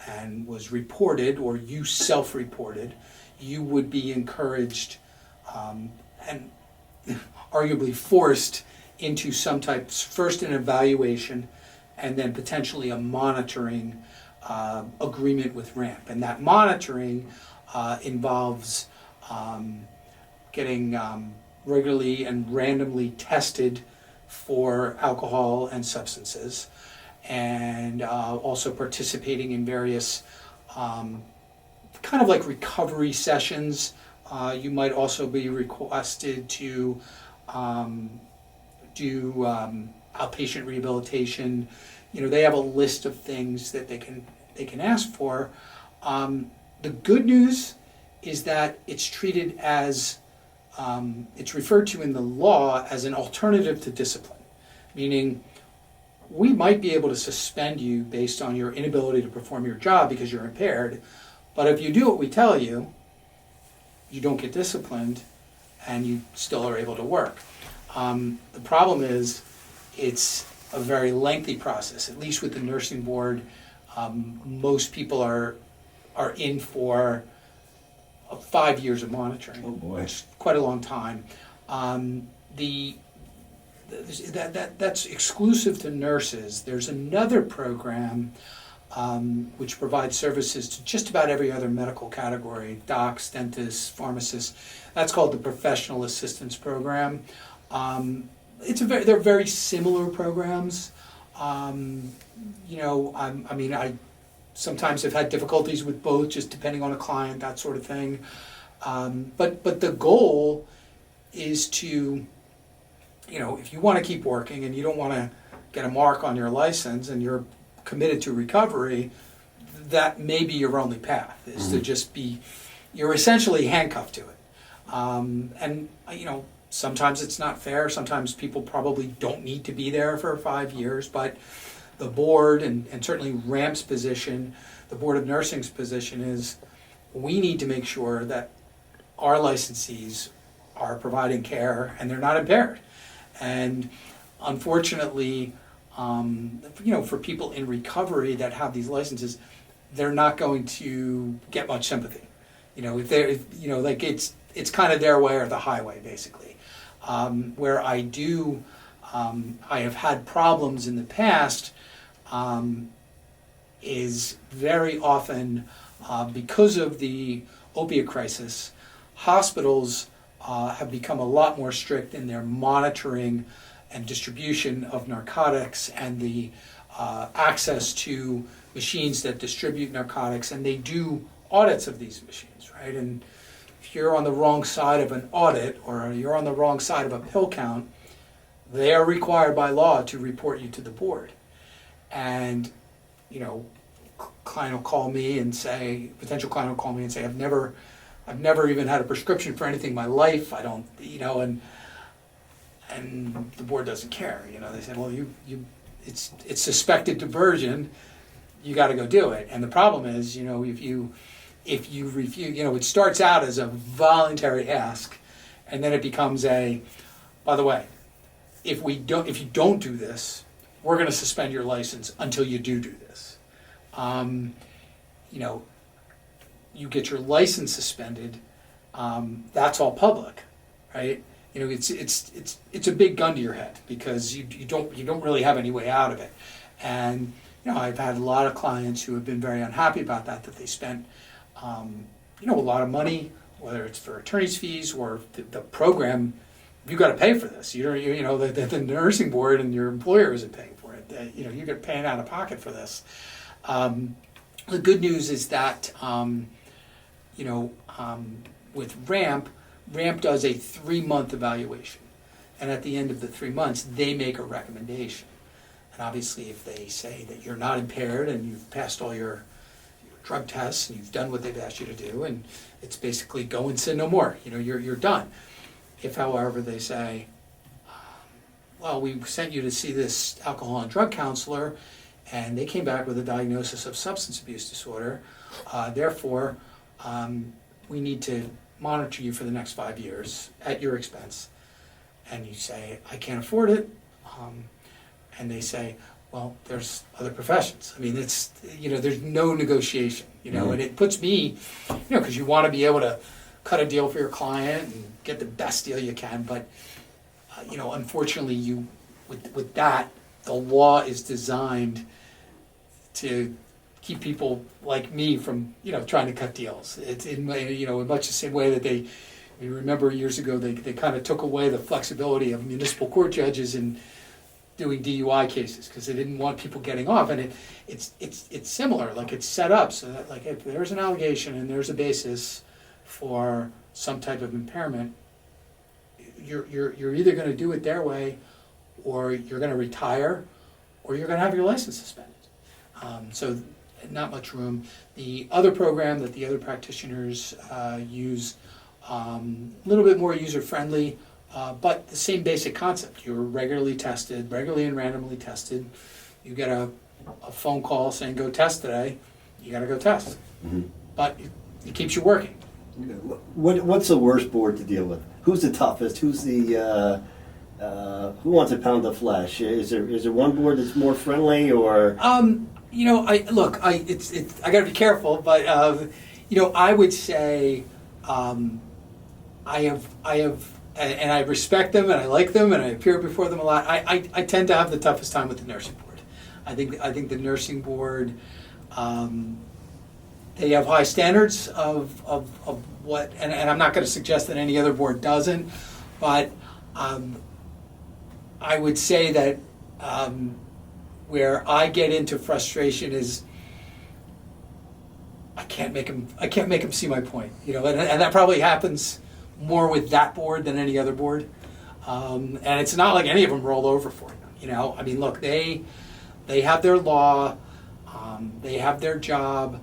and was reported, or you self-reported, you would be encouraged and arguably forced into some type, first an evaluation and then potentially a monitoring agreement with RAMP. And that monitoring involves getting regularly and randomly tested for alcohol and substances, and also participating in various kind of like recovery sessions. You might also be requested to do outpatient rehabilitation. They have a list of things that they can ask for. The good news is that it's treated as it's referred to in the law as an alternative to discipline, meaning we might be able to suspend you based on your inability to perform your job because you're impaired, but if you do what we tell you, you don't get disciplined and you still are able to work. The problem is it's a very lengthy process, at least with the nursing board. Most people are in for 5 years of monitoring. Oh boy. Which is quite a long time. That's exclusive to nurses. There's another program which provides services to just about every other medical category: docs, dentists, pharmacists. That's called the Professional Assistance Program. They're very similar programs. I sometimes have had difficulties with both, just depending on a client, that sort of thing. But the goal is to, if you want to keep working and you don't want to get a mark on your license and you're committed to recovery, that may be your only path, is to just be, you're essentially handcuffed to it. Sometimes it's not fair. Sometimes people probably don't need to be there for 5 years, but the board and certainly RAMP's position, the Board of Nursing's position is we need to make sure that our licensees are providing care and they're not impaired. And unfortunately, for people in recovery that have these licenses, they're not going to get much sympathy. It's kind of their way or the highway, basically. Where I have had problems in the past, is very often because of the opiate crisis, hospitals have become a lot more strict in their monitoring and distribution of narcotics and the access to machines that distribute narcotics, and they do audits of these machines, right? And if you're on the wrong side of an audit or you're on the wrong side of a pill count, they are required by law to report you to the board. And, client will call me and say, potential client will call me and say, I've never even had a prescription for anything in my life. I don't, and the board doesn't care. They said, well, it's suspected diversion. You got to go do it. And the problem is, if you refuse, it starts out as a voluntary ask, and then it becomes by the way, if you don't do this, we're going to suspend your license until you do this. You know, you get your license suspended, that's all public, right? You know, it's a big gun to your head because you don't really have any way out of it. And you know, I've had a lot of clients who have been very unhappy about that they spent you know, a lot of money, whether it's for attorney's fees or the program. You got to pay for this. You know the nursing board and your employer isn't paying for it. You know, you're paying out of pocket for this. The good news is that you know, with RAMP does a 3-month evaluation, and at the end of the 3 months, they make a recommendation. And obviously, if they say that you're not impaired and you've passed all your drug tests and you've done what they've asked you to do, and it's basically go and sin no more. You know, you're done. If, however, they say, well, we sent you to see this alcohol and drug counselor, and they came back with a diagnosis of substance abuse disorder, therefore, we need to monitor you for the next 5 years at your expense. And you say, I can't afford it. And they say, well, there's other professions. I mean, it's, you know, there's no negotiation, you know, and it puts me, you know, because you want to be able to cut a deal for your client and get the best deal you can. But, you know, unfortunately, with that, the law is designed to keep people like me from, you know, trying to cut deals. It's in, you know, in much the same way that you remember years ago, they kind of took away the flexibility of municipal court judges in doing DUI cases because they didn't want people getting off. And it's similar, like it's set up so that, like, if there's an allegation and there's a basis for some type of impairment, you're either going to do it their way, or you're going to retire, or you're going to have your license suspended. So not much room. The other program that the other practitioners use, a little bit more user-friendly, but the same basic concept. You're regularly tested, regularly and randomly tested. You get a phone call saying, go test today. You got to go test. Mm-hmm. But it keeps you working. What's the worst board to deal with? Who's the toughest? Who's the who wants to pound the flesh? Is there one board that's more friendly, or? You know, I got to be careful, but you know, I would say I have, and I respect them and I like them and I appear before them a lot. I tend to have the toughest time with the nursing board. I think the nursing board, they have high standards of what, and I'm not going to suggest that any other board doesn't, but I would say that where I get into frustration is I can't make them see my point, you know, and that probably happens more with that board than any other board, and it's not like any of them roll over for it, you know. I mean, look, they have their law, they have their job.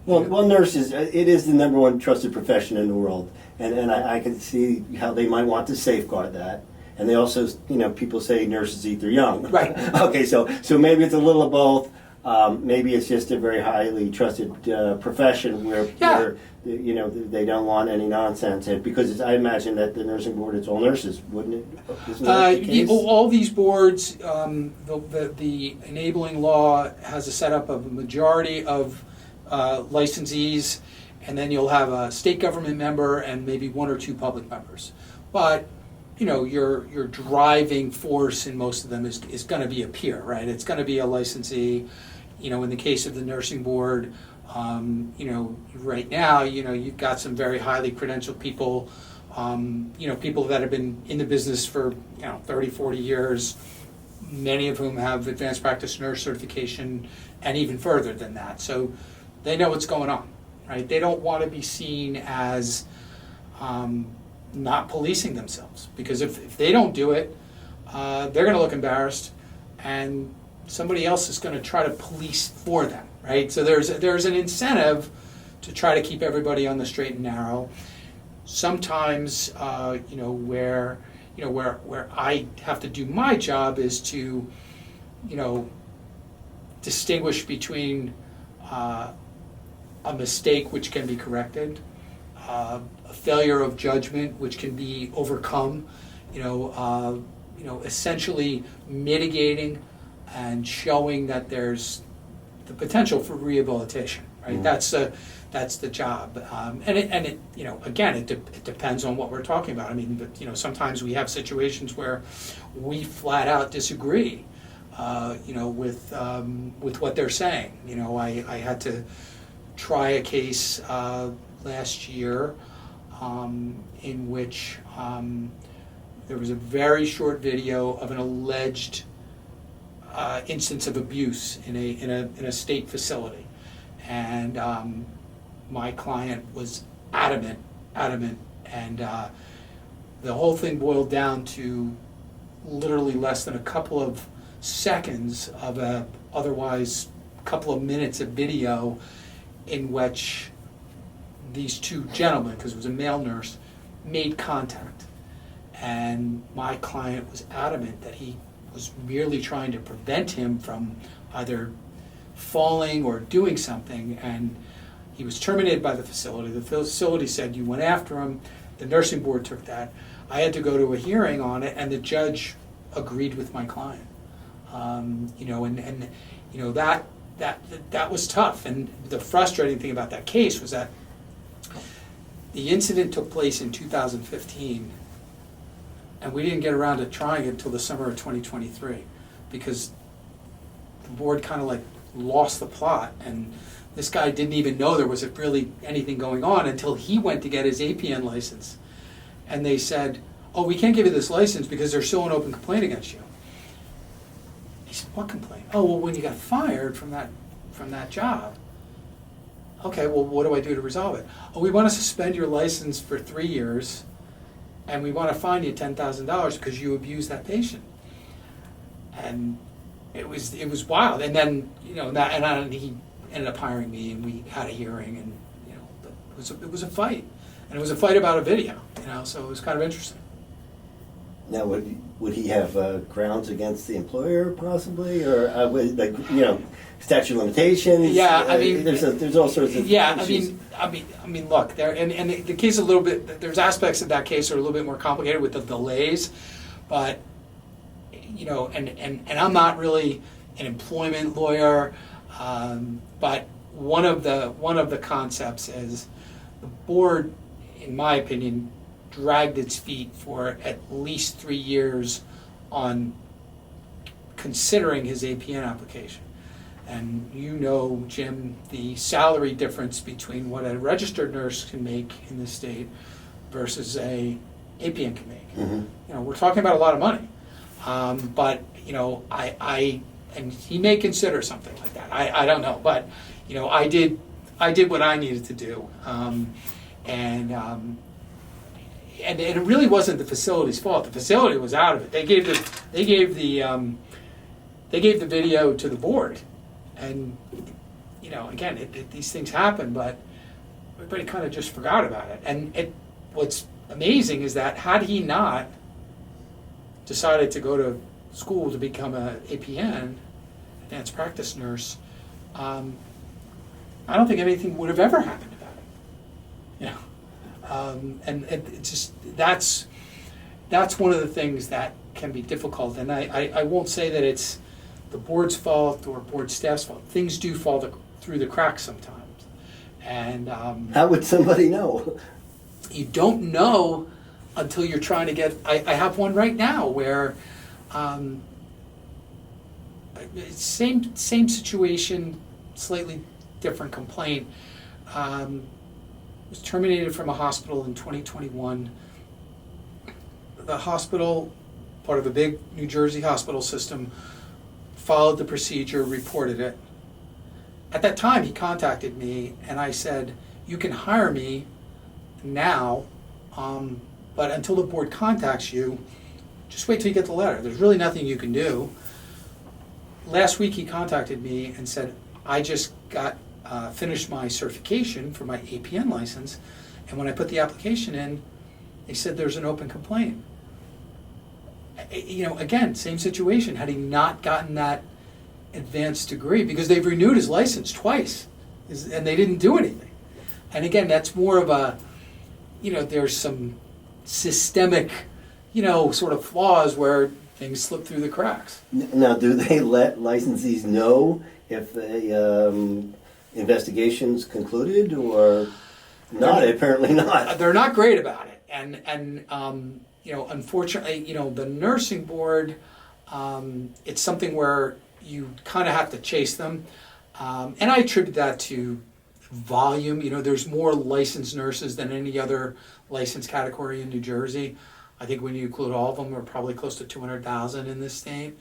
Well, nurses, it is the number one trusted profession in the world, and I can see how they might want to safeguard that. And they also, you know, people say nurses eat their young. Right. Okay, so maybe it's a little of both. Maybe it's just a very highly trusted profession where you know, they don't want any nonsense. And because I imagine that the nursing board, it's all nurses, wouldn't it? Isn't that the case? All these boards, the enabling law has a setup of a majority of licensees, and then you'll have a state government member and maybe 1 or 2 public members. But you know, your driving force in most of them is going to be a peer, right? It's going to be a licensee. You know, in the case of the nursing board, you know, right now, you know, you've got some very highly credentialed people, you know, people that have been in the business for, you know, 30, 40 years, many of whom have advanced practice nurse certification and even further than that. So they know what's going on, right? They don't want to be seen as not policing themselves, because if they don't do it, they're going to look embarrassed, and somebody else is going to try to police for them, right? So there's an incentive to try to keep everybody on the straight and narrow. Sometimes, you know, where I have to do my job is to, you know, distinguish between a mistake which can be corrected, a failure of judgment which can be overcome. You know, essentially mitigating and showing that there's the potential for rehabilitation, right? Mm. That's the job, and it again it depends on what we're talking about. I mean, but sometimes we have situations where we flat out disagree, with what they're saying. I had to try a case last year in which there was a very short video of an alleged instance of abuse in a state facility, and my client was adamant, and the whole thing boiled down to literally less than a couple of seconds of a otherwise couple of minutes of video in which these two gentlemen, because it was a male nurse, made contact. And my client was adamant that he was merely trying to prevent him from either falling or doing something, and he was terminated by the facility. The facility said, you went after him. The nursing board took that. I had to go to a hearing on it, and the judge agreed with my client. That was tough. And the frustrating thing about that case was that the incident took place in 2015, and we didn't get around to trying it until the summer of 2023 because the board kind of like lost the plot, and this guy didn't even know there was really anything going on until he went to get his APN license. And they said, oh, we can't give you this license because there's still an open complaint against you. He said, what complaint? Oh, well, when you got fired from that job. Okay, well, what do I do to resolve it? Oh, we want to suspend your license for 3 years, and we want to fine you $10,000 because you abused that patient. And it was wild. And then and he ended up hiring me, and we had a hearing, and but it was a fight, and it was a fight about a video. So it was kind of interesting. Now, would he have grounds against the employer possibly, or statute of limitations? Yeah, I mean, there's all sorts of issues. I mean, look, there and the case is a little bit. There's aspects of that case that are a little bit more complicated with the delays, but and I'm not really an employment lawyer, but one of the concepts is the board, in my opinion, dragged its feet for at least 3 years on considering his APN application. And Jim, the salary difference between what a registered nurse can make in this state versus a APN can make. Mm-hmm. We're talking about a lot of money. But and he may consider something like that. I don't know, but I did what I needed to do, and it really wasn't the facility's fault. The facility was out of it. They gave the video to the board, and again, these things happen, but everybody kind of just forgot about it. And what's amazing is that had he not decided to go to school to become a APN, advanced practice nurse, I don't think anything would have ever happened about it. And it's just that's one of the things that can be difficult. And I won't say that it's the board's fault or board staff's fault. Things do fall through the cracks sometimes. And how would somebody know? You don't know until you're trying to get. I have one right now where same situation, slightly different complaint. Was terminated from a hospital in 2021. The hospital, part of a big New Jersey hospital system, followed the procedure, reported it. At that time, he contacted me, and I said, you can hire me now, but until the board contacts you, just wait till you get the letter. There's really nothing you can do. Last week, he contacted me and said, I just got finished my certification for my APN license, and when I put the application in, they said there's an open complaint. Again, same situation. Had he not gotten that advanced degree, because they've renewed his license twice, and they didn't do anything. And again, that's more of a, there's some systemic, sort of flaws where things slip through the cracks. Now, do they let licensees know if the investigation's concluded or not? Apparently not. They're not great about it, and unfortunately, the nursing board, it's something where you kind of have to chase them, and I attribute that to volume. There's more licensed nurses than any other license category in New Jersey. I think when you include all of them, we're probably close to 200,000 in this state.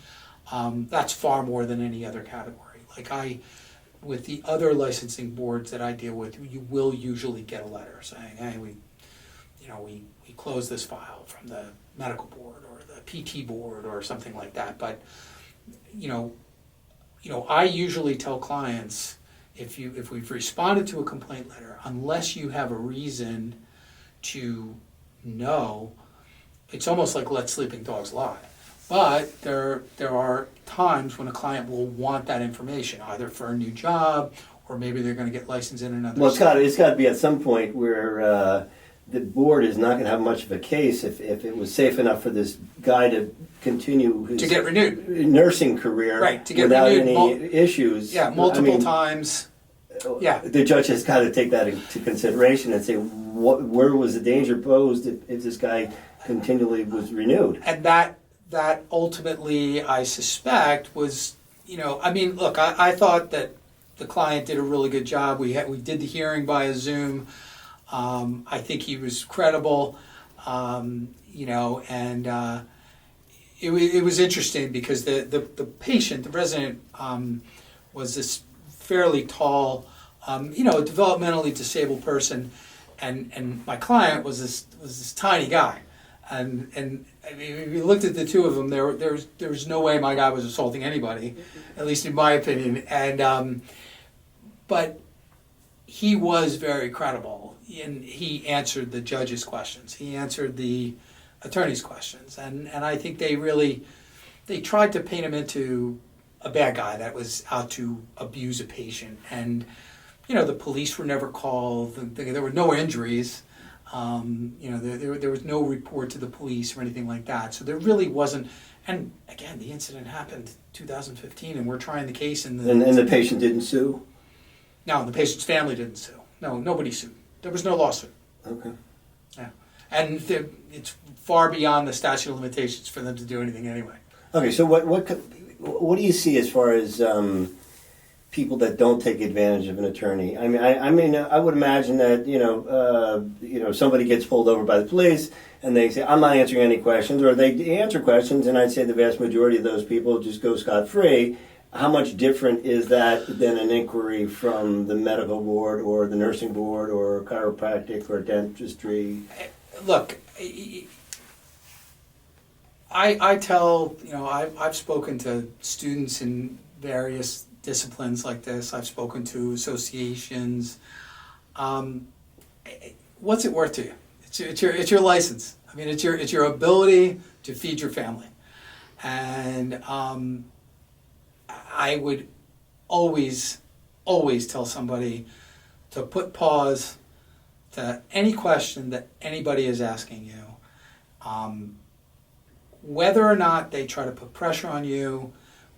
That's far more than any other category. With the other licensing boards that I deal with, you will usually get a letter saying, hey, we closed this file from the medical board or the PT board or something like that. But, I usually tell clients, if we've responded to a complaint letter, unless you have a reason to know, it's almost like let sleeping dogs lie. But there are times when a client will want that information, either for a new job or maybe they're going to get licensed in another Well, it's got to be at some point where the board is not going to have much of a case if it was safe enough for this guy to continue his to get renewed nursing career to get without renewed, any issues. Yeah, multiple times. Yeah. The judge has got to take that into consideration and say, where was the danger posed if this guy continually was renewed? And that ultimately, I suspect, was, look, I thought that the client did a really good job. We did the hearing via Zoom. I think he was credible, and it was interesting because the patient, the resident, was this fairly tall, developmentally disabled person, and my client was this tiny guy, and I mean, if you looked at the two of them, there was no way my guy was assaulting anybody, at least in my opinion, and but he was very credible, and he answered the judge's questions, he answered the attorney's questions, and I think they tried to paint him into a bad guy that was out to abuse a patient, and the police were never called. There were no injuries. There was no report to the police or anything like that. So there really wasn't. And again, the incident happened 2015, and we're trying the case. And the patient didn't sue? No, the patient's family didn't sue. No, nobody sued. There was no lawsuit. Okay. Yeah, and it's far beyond the statute of limitations for them to do anything anyway. Okay, so what do you see as far as people that don't take advantage of an attorney? I mean, I would imagine that somebody gets pulled over by the police and they say, "I'm not answering any questions," or they answer questions, and I'd say the vast majority of those people just go scot-free. How much different is that than an inquiry from the medical board or the nursing board or chiropractic or dentistry? Look, I tell, I've spoken to students in various disciplines like this. I've spoken to associations. What's it worth to you? It's your license. I mean, it's your ability to feed your family. And I would always tell somebody to put pause to any question that anybody is asking you. Whether or not they try to put pressure on you,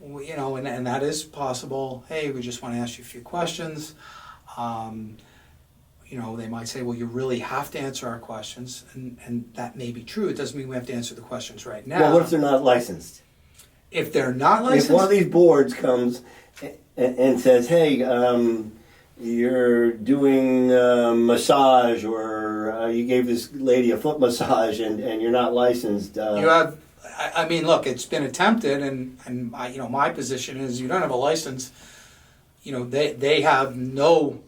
and that is possible. Hey, we just want to ask you a few questions. They might say, well, you really have to answer our questions, and that may be true. It doesn't mean we have to answer the questions right now. Well, what if they're not licensed? If they're not licensed? If one of these boards comes and says, hey, you're doing massage, or you gave this lady a foot massage and you're not licensed. You have, I mean, look, it's been attempted, and my position is you don't have a license. They have no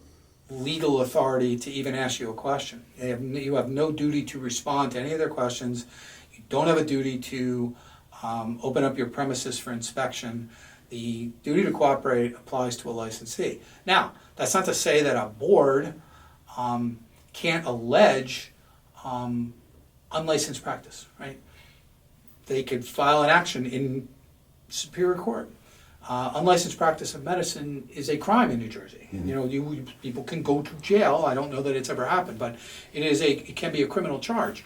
legal authority to even ask you a question. You have no duty to respond to any of their questions. You don't have a duty to open up your premises for inspection. The duty to cooperate applies to a licensee. Now, that's not to say that a board can't allege unlicensed practice, right? They could file an action in Superior Court. Unlicensed practice of medicine is a crime in New Jersey. Mm-hmm. People can go to jail. I don't know that it's ever happened, but it can be a criminal charge.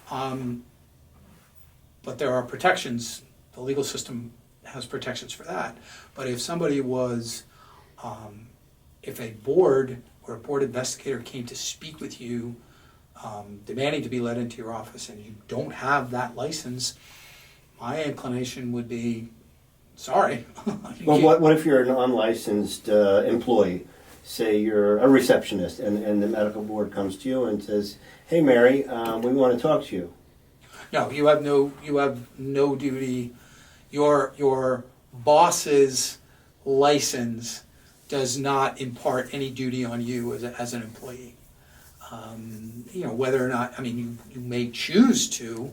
But there are protections the legal system has protections for that. But if somebody was, if a board or a board investigator came to speak with you, demanding to be let into your office, and you don't have that license, my inclination would be, sorry. Well, what if you're an unlicensed employee? Say you're a receptionist, and the medical board comes to you and says, "Hey, Mary, we want to talk to you." No, you have no duty. Your boss's license does not impart any duty on you as an employee. Whether or not, I mean, you may choose to,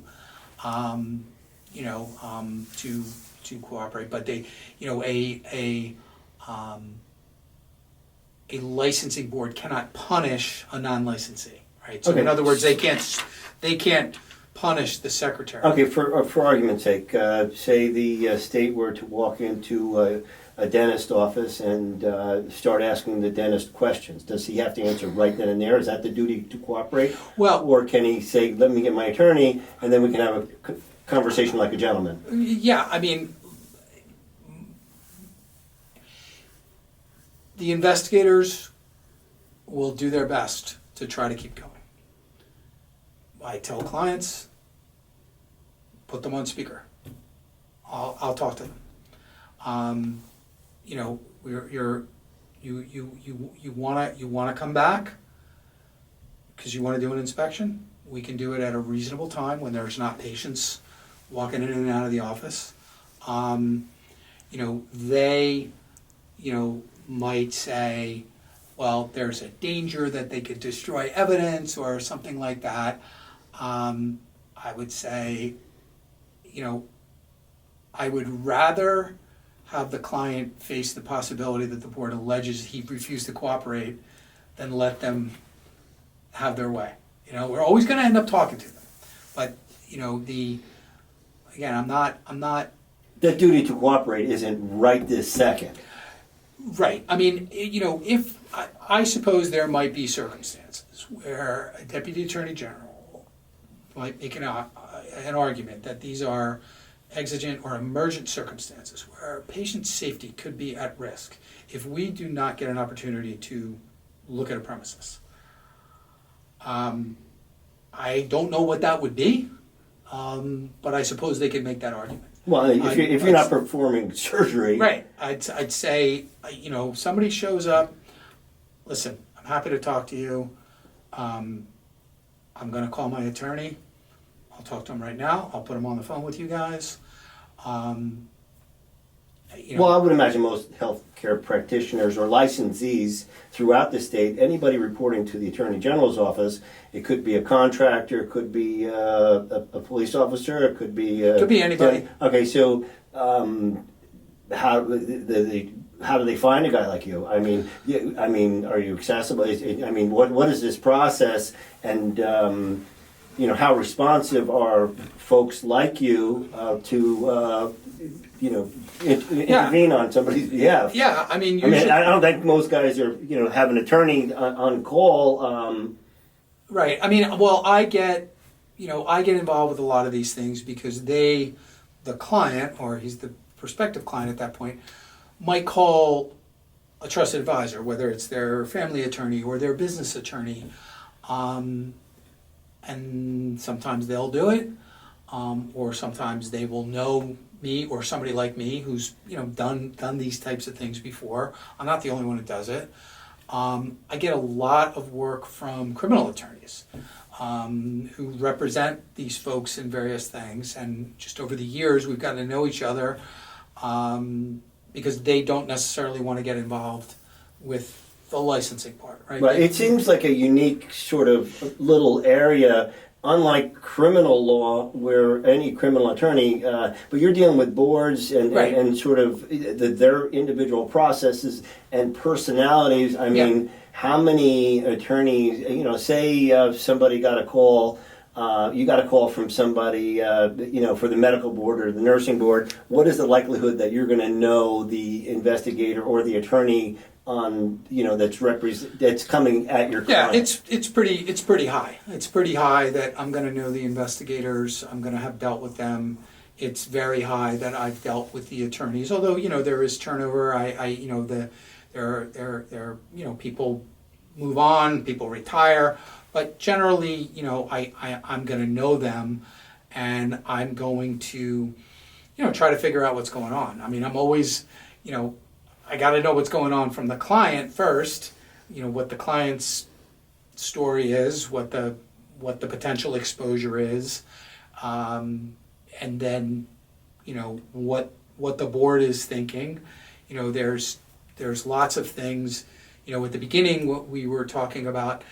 to cooperate, but they, a licensing board cannot punish a non-licensee, right? So Okay. in other words, they can't punish the secretary. Okay, for argument's sake, say the state were to walk into a dentist office and start asking the dentist questions. Does he have to answer right then and there? Is that the duty to cooperate? Well, Or can he say, "Let me get my attorney," and then we can have a conversation like a gentleman? yeah, I mean, the investigators will do their best to try to keep going. I tell clients, put them on speaker. I'll talk to them. You wanna come back because you want to do an inspection. We can do it at a reasonable time when there's not patients walking in and out of the office. They might say, well, there's a danger that they could destroy evidence or something like that. I would say, I would rather have the client face the possibility that the board alleges he refused to cooperate than let them have their way. We're always going to end up talking to them, but I'm not. The duty to cooperate isn't right this second. Right. I mean, if I suppose there might be circumstances where a deputy attorney general might make an argument that these are exigent or emergent circumstances where patient safety could be at risk if we do not get an opportunity to look at a premises. I don't know what that would be, but I suppose they could make that argument. Well, if you're not performing surgery, Right. I'd say, somebody shows up, listen, I'm happy to talk to you. I'm going to call my attorney. I'll talk to him right now. I'll put him on the phone with you guys. Well, I would imagine most healthcare practitioners or licensees throughout the state, anybody reporting to the Attorney General's office, it could be a contractor, it could be a police officer, it could be anybody. Okay, so how do they find a guy like you? I mean, are you accessible? What is this process? And how responsive are folks like you to intervene on somebody's behalf? Yeah, I don't think most guys are have an attorney on call. Right. I get involved with a lot of these things because the client, or he's the prospective client at that point, might call a trusted advisor, whether it's their family attorney or their business attorney. And sometimes they'll do it, or sometimes they will know me or somebody like me who's done these types of things before. I'm not the only one who does it. I get a lot of work from criminal attorneys who represent these folks in various things, and just over the years we've gotten to know each other because they don't necessarily want to get involved with the licensing part, right? Right. It seems like a unique sort of little area, unlike criminal law, where any criminal attorney, but you're dealing with boards and, Right. and sort of their individual processes and personalities. How many attorneys, say somebody got a call, you got a call from somebody, for the medical board or the nursing board. What is the likelihood that you're going to know the investigator or the attorney on that's coming at your client? Yeah, it's pretty high. It's pretty high that I'm going to know the investigators. I'm going to have dealt with them it's very high that I've dealt with the attorneys. Although, there is turnover. People move on, people retire, but generally, I'm going to know them, and I'm going to, try to figure out what's going on. I mean, I'm always, I got to know what's going on from the client first. What the client's story is, what the potential exposure is, and then, what the board is thinking. There's lots of things. At the beginning, what we were talking about,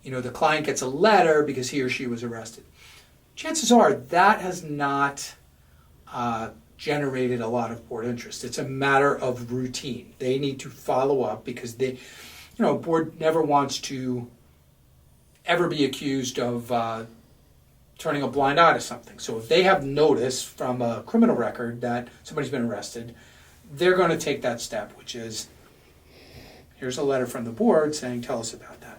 the client gets a letter because he or she was arrested. Chances are that has not generated a lot of board interest. It's a matter of routine. They need to follow up because a board never wants to ever be accused of turning a blind eye to something. So if they have notice from a criminal record that somebody's been arrested, they're going to take that step, which is, here's a letter from the board saying, tell us about that.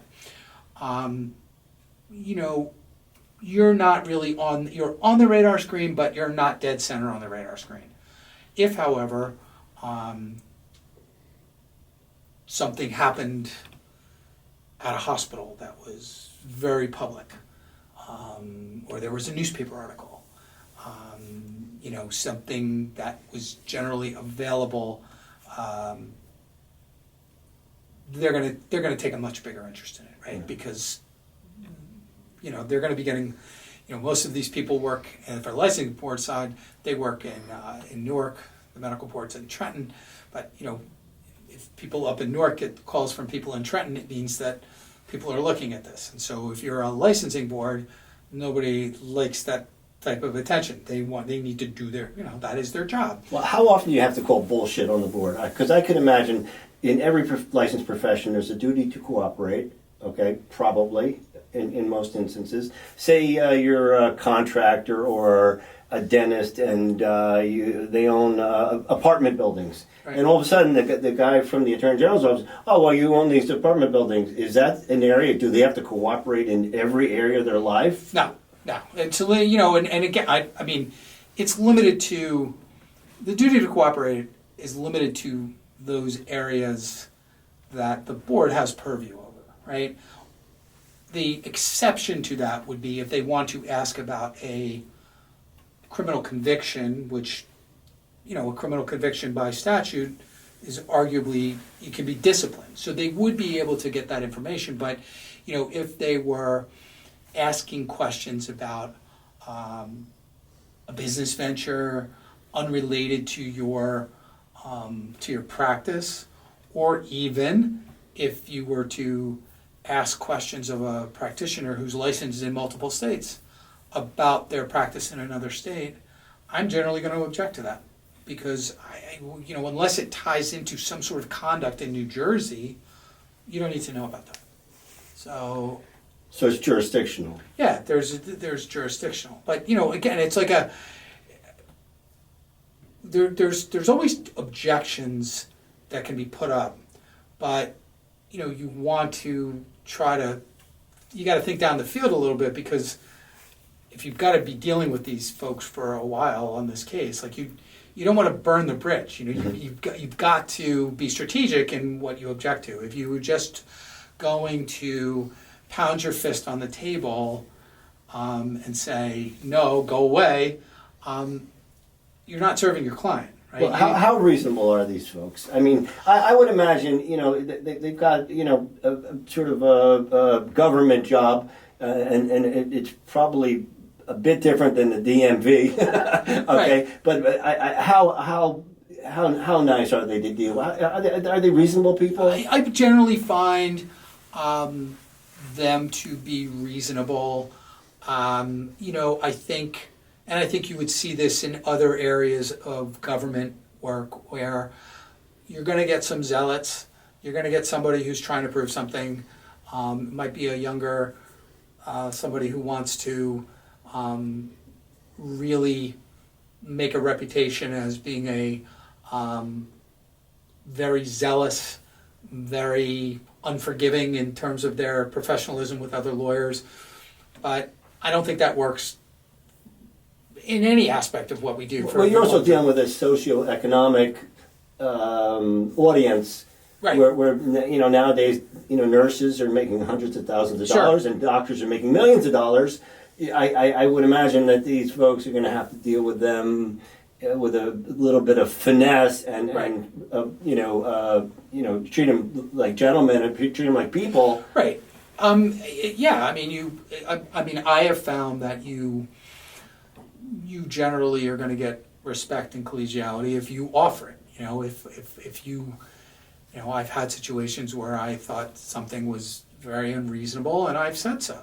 You're not really you're on the radar screen, but you're not dead center on the radar screen. If, however, something happened at a hospital that was very public, or there was a newspaper article, something that was generally available, they're gonna take a much bigger interest in it, right? Yeah. Because they're going to be getting, most of these people work, and for the licensing board side, they work in Newark, the medical board's in Trenton, but if people up in Newark get calls from people in Trenton, it means that people are looking at this. And so if you're a licensing board, nobody likes that type of attention. They need to do their, that is their job. Well, how often do you have to call bullshit on the board? Because I can imagine in every licensed profession, there's a duty to cooperate, okay, probably. In most instances, say you're a contractor or a dentist and they own apartment buildings, right. And all of a sudden the guy from the Attorney General's office, oh, well, you own these apartment buildings. Is that an area? Do they have to cooperate in every area of their life? No. And so, and again, I mean, it's limited to, the duty to cooperate is limited to those areas that the board has purview over, right? The exception to that would be if they want to ask about a criminal conviction, which, a criminal conviction by statute is arguably, it can be disciplined. So they would be able to get that information. But, if they were asking questions about a business venture unrelated to your practice, or even if you were to ask questions of a practitioner who's licensed in multiple states about their practice in another state, I'm generally going to object to that because unless it ties into some sort of conduct in New Jersey, you don't need to know about that. So it's jurisdictional. Yeah, there's jurisdictional, but again, it's like there's always objections that can be put up, but you want to you got to think down the field a little bit, because if you've got to be dealing with these folks for a while on this case, like you don't want to burn the bridge. You've got to be strategic in what you object to. If you were just going to pound your fist on the table and say no, go away, you're not serving your client. Right? Well, how reasonable are these folks? I mean, I would imagine, they've got, sort of a government job, and it's probably a bit different than the DMV, okay? Right. But how nice are they to deal with? Are they reasonable people? I generally find them to be reasonable. I think... And I think you would see this in other areas of government work where you're going to get some zealots, you're going to get somebody who's trying to prove something. It might be a younger, somebody who wants to really make a reputation as being a very zealous, very unforgiving in terms of their professionalism with other lawyers. But I don't think that works in any aspect of what we do. Well, you're also dealing with a socioeconomic audience, Right. where nowadays nurses are making hundreds of thousands of dollars, and doctors are making millions of dollars. I would imagine that these folks are going to have to deal with them with a little bit of finesse and treat them like gentlemen and treat them like people. Right. Yeah. I mean, I have found that you generally are going to get respect and collegiality if you offer it. If you, I've had situations where I thought something was very unreasonable, and I've said so.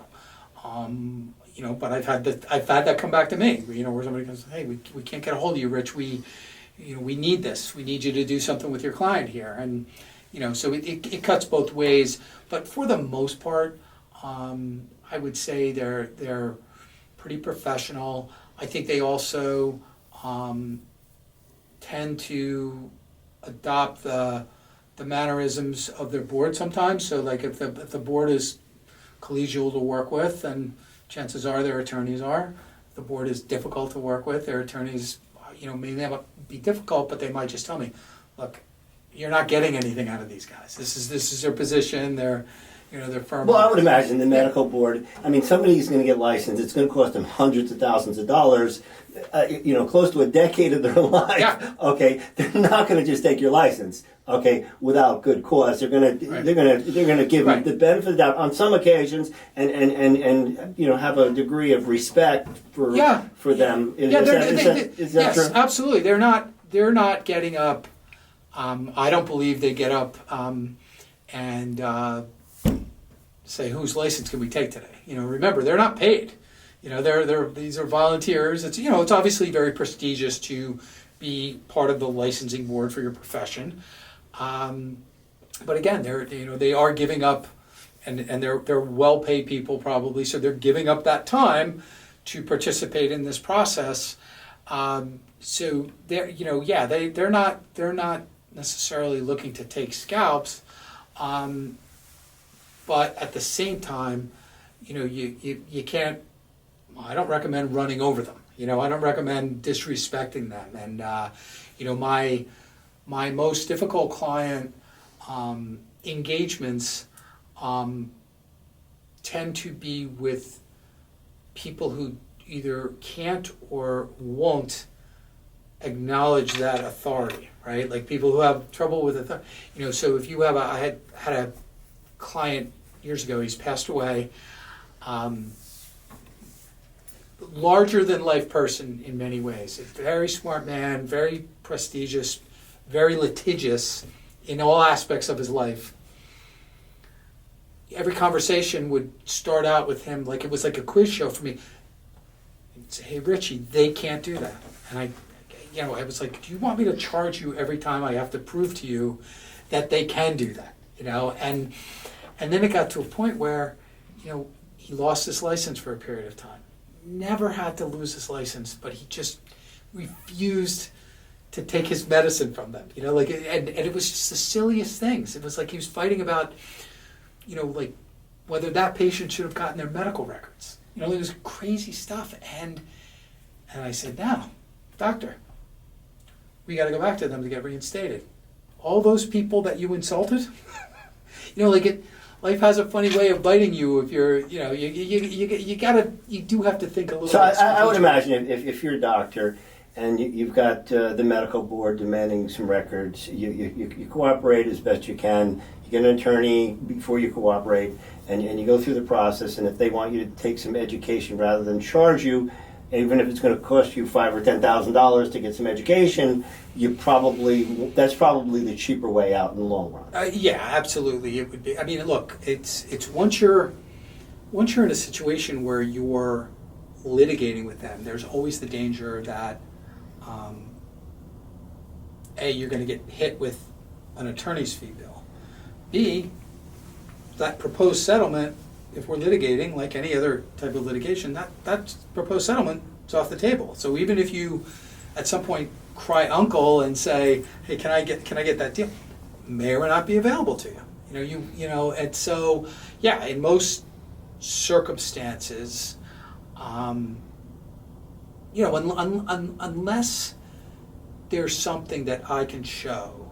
But I've had that come back to me. Where somebody goes, "Hey, we can't get a hold of you, Rich. We need this. We need you to do something with your client here." And so it cuts both ways. But for the most part, I would say they're pretty professional. I think they also tend to adopt the mannerisms of their board sometimes. So like if the board is collegial to work with, then chances are their attorneys are. If the board is difficult to work with, their attorneys may not be difficult, but they might just tell me, look, you're not getting anything out of these guys. This is their position. They're firm. Well, I would imagine the medical board. I mean, somebody's going to get licensed. It's going to cost them hundreds of thousands of dollars. Close to a decade of their life. Yeah. Okay, they're not going to just take your license. Okay, without good cause. They're going to Right. they're going to give Right. you the benefit of the doubt on some occasions, and have a degree of respect for them. Is that yes, true? absolutely. They're not getting up. I don't believe they get up and say, whose license can we take today? Remember, they're not paid. These are volunteers. It's it's obviously very prestigious to be part of the licensing board for your profession. But again, they are giving up, and they're well-paid people probably, so they're giving up that time to participate in this process. So they're not necessarily looking to take scalps, but at the same time, you can't. I don't recommend running over them. I don't recommend disrespecting them. And my most difficult client engagements tend to be with people who either can't or won't acknowledge that authority, right? Like people who have trouble with authority. So if you have I had a client years ago. He's passed away. Larger than life person in many ways. A very smart man, very prestigious, very litigious in all aspects of his life. Every conversation would start out with him like it was like a quiz show for me. He'd say, "Hey Richie, they can't do that." And I was like, "Do you want me to charge you every time I have to prove to you that they can do that?" And then it got to a point where, he lost his license for a period of time. Never had to lose his license, but he just refused to take his medicine from them. And it was just the silliest things. It was like he was fighting about, like whether that patient should have gotten their medical records. It was crazy stuff. And I said, "Now, doctor, we got to go back to them to get reinstated. All those people that you insulted, life has a funny way of biting you if you're, you do have to think a little So bit. I would imagine if you're a doctor and you've got the medical board demanding some records, you cooperate as best you can. You get an attorney before you cooperate, and you go through the process. And if they want you to take some education rather than charge you, even if it's going to cost you $5,000 or $10,000 to get some education, that's probably the cheaper way out in the long run. Yeah, absolutely, it would be. I mean, look, it's once you're in a situation where you're litigating with them, there's always the danger that A, you're going to get hit with an attorney's fee bill. B, that proposed settlement, if we're litigating like any other type of litigation, that proposed settlement is off the table. So even if you at some point cry uncle and say, "Hey, can I get that deal?" may or may not be available to you. And so yeah, in most circumstances, you know, unless there's something that I can show,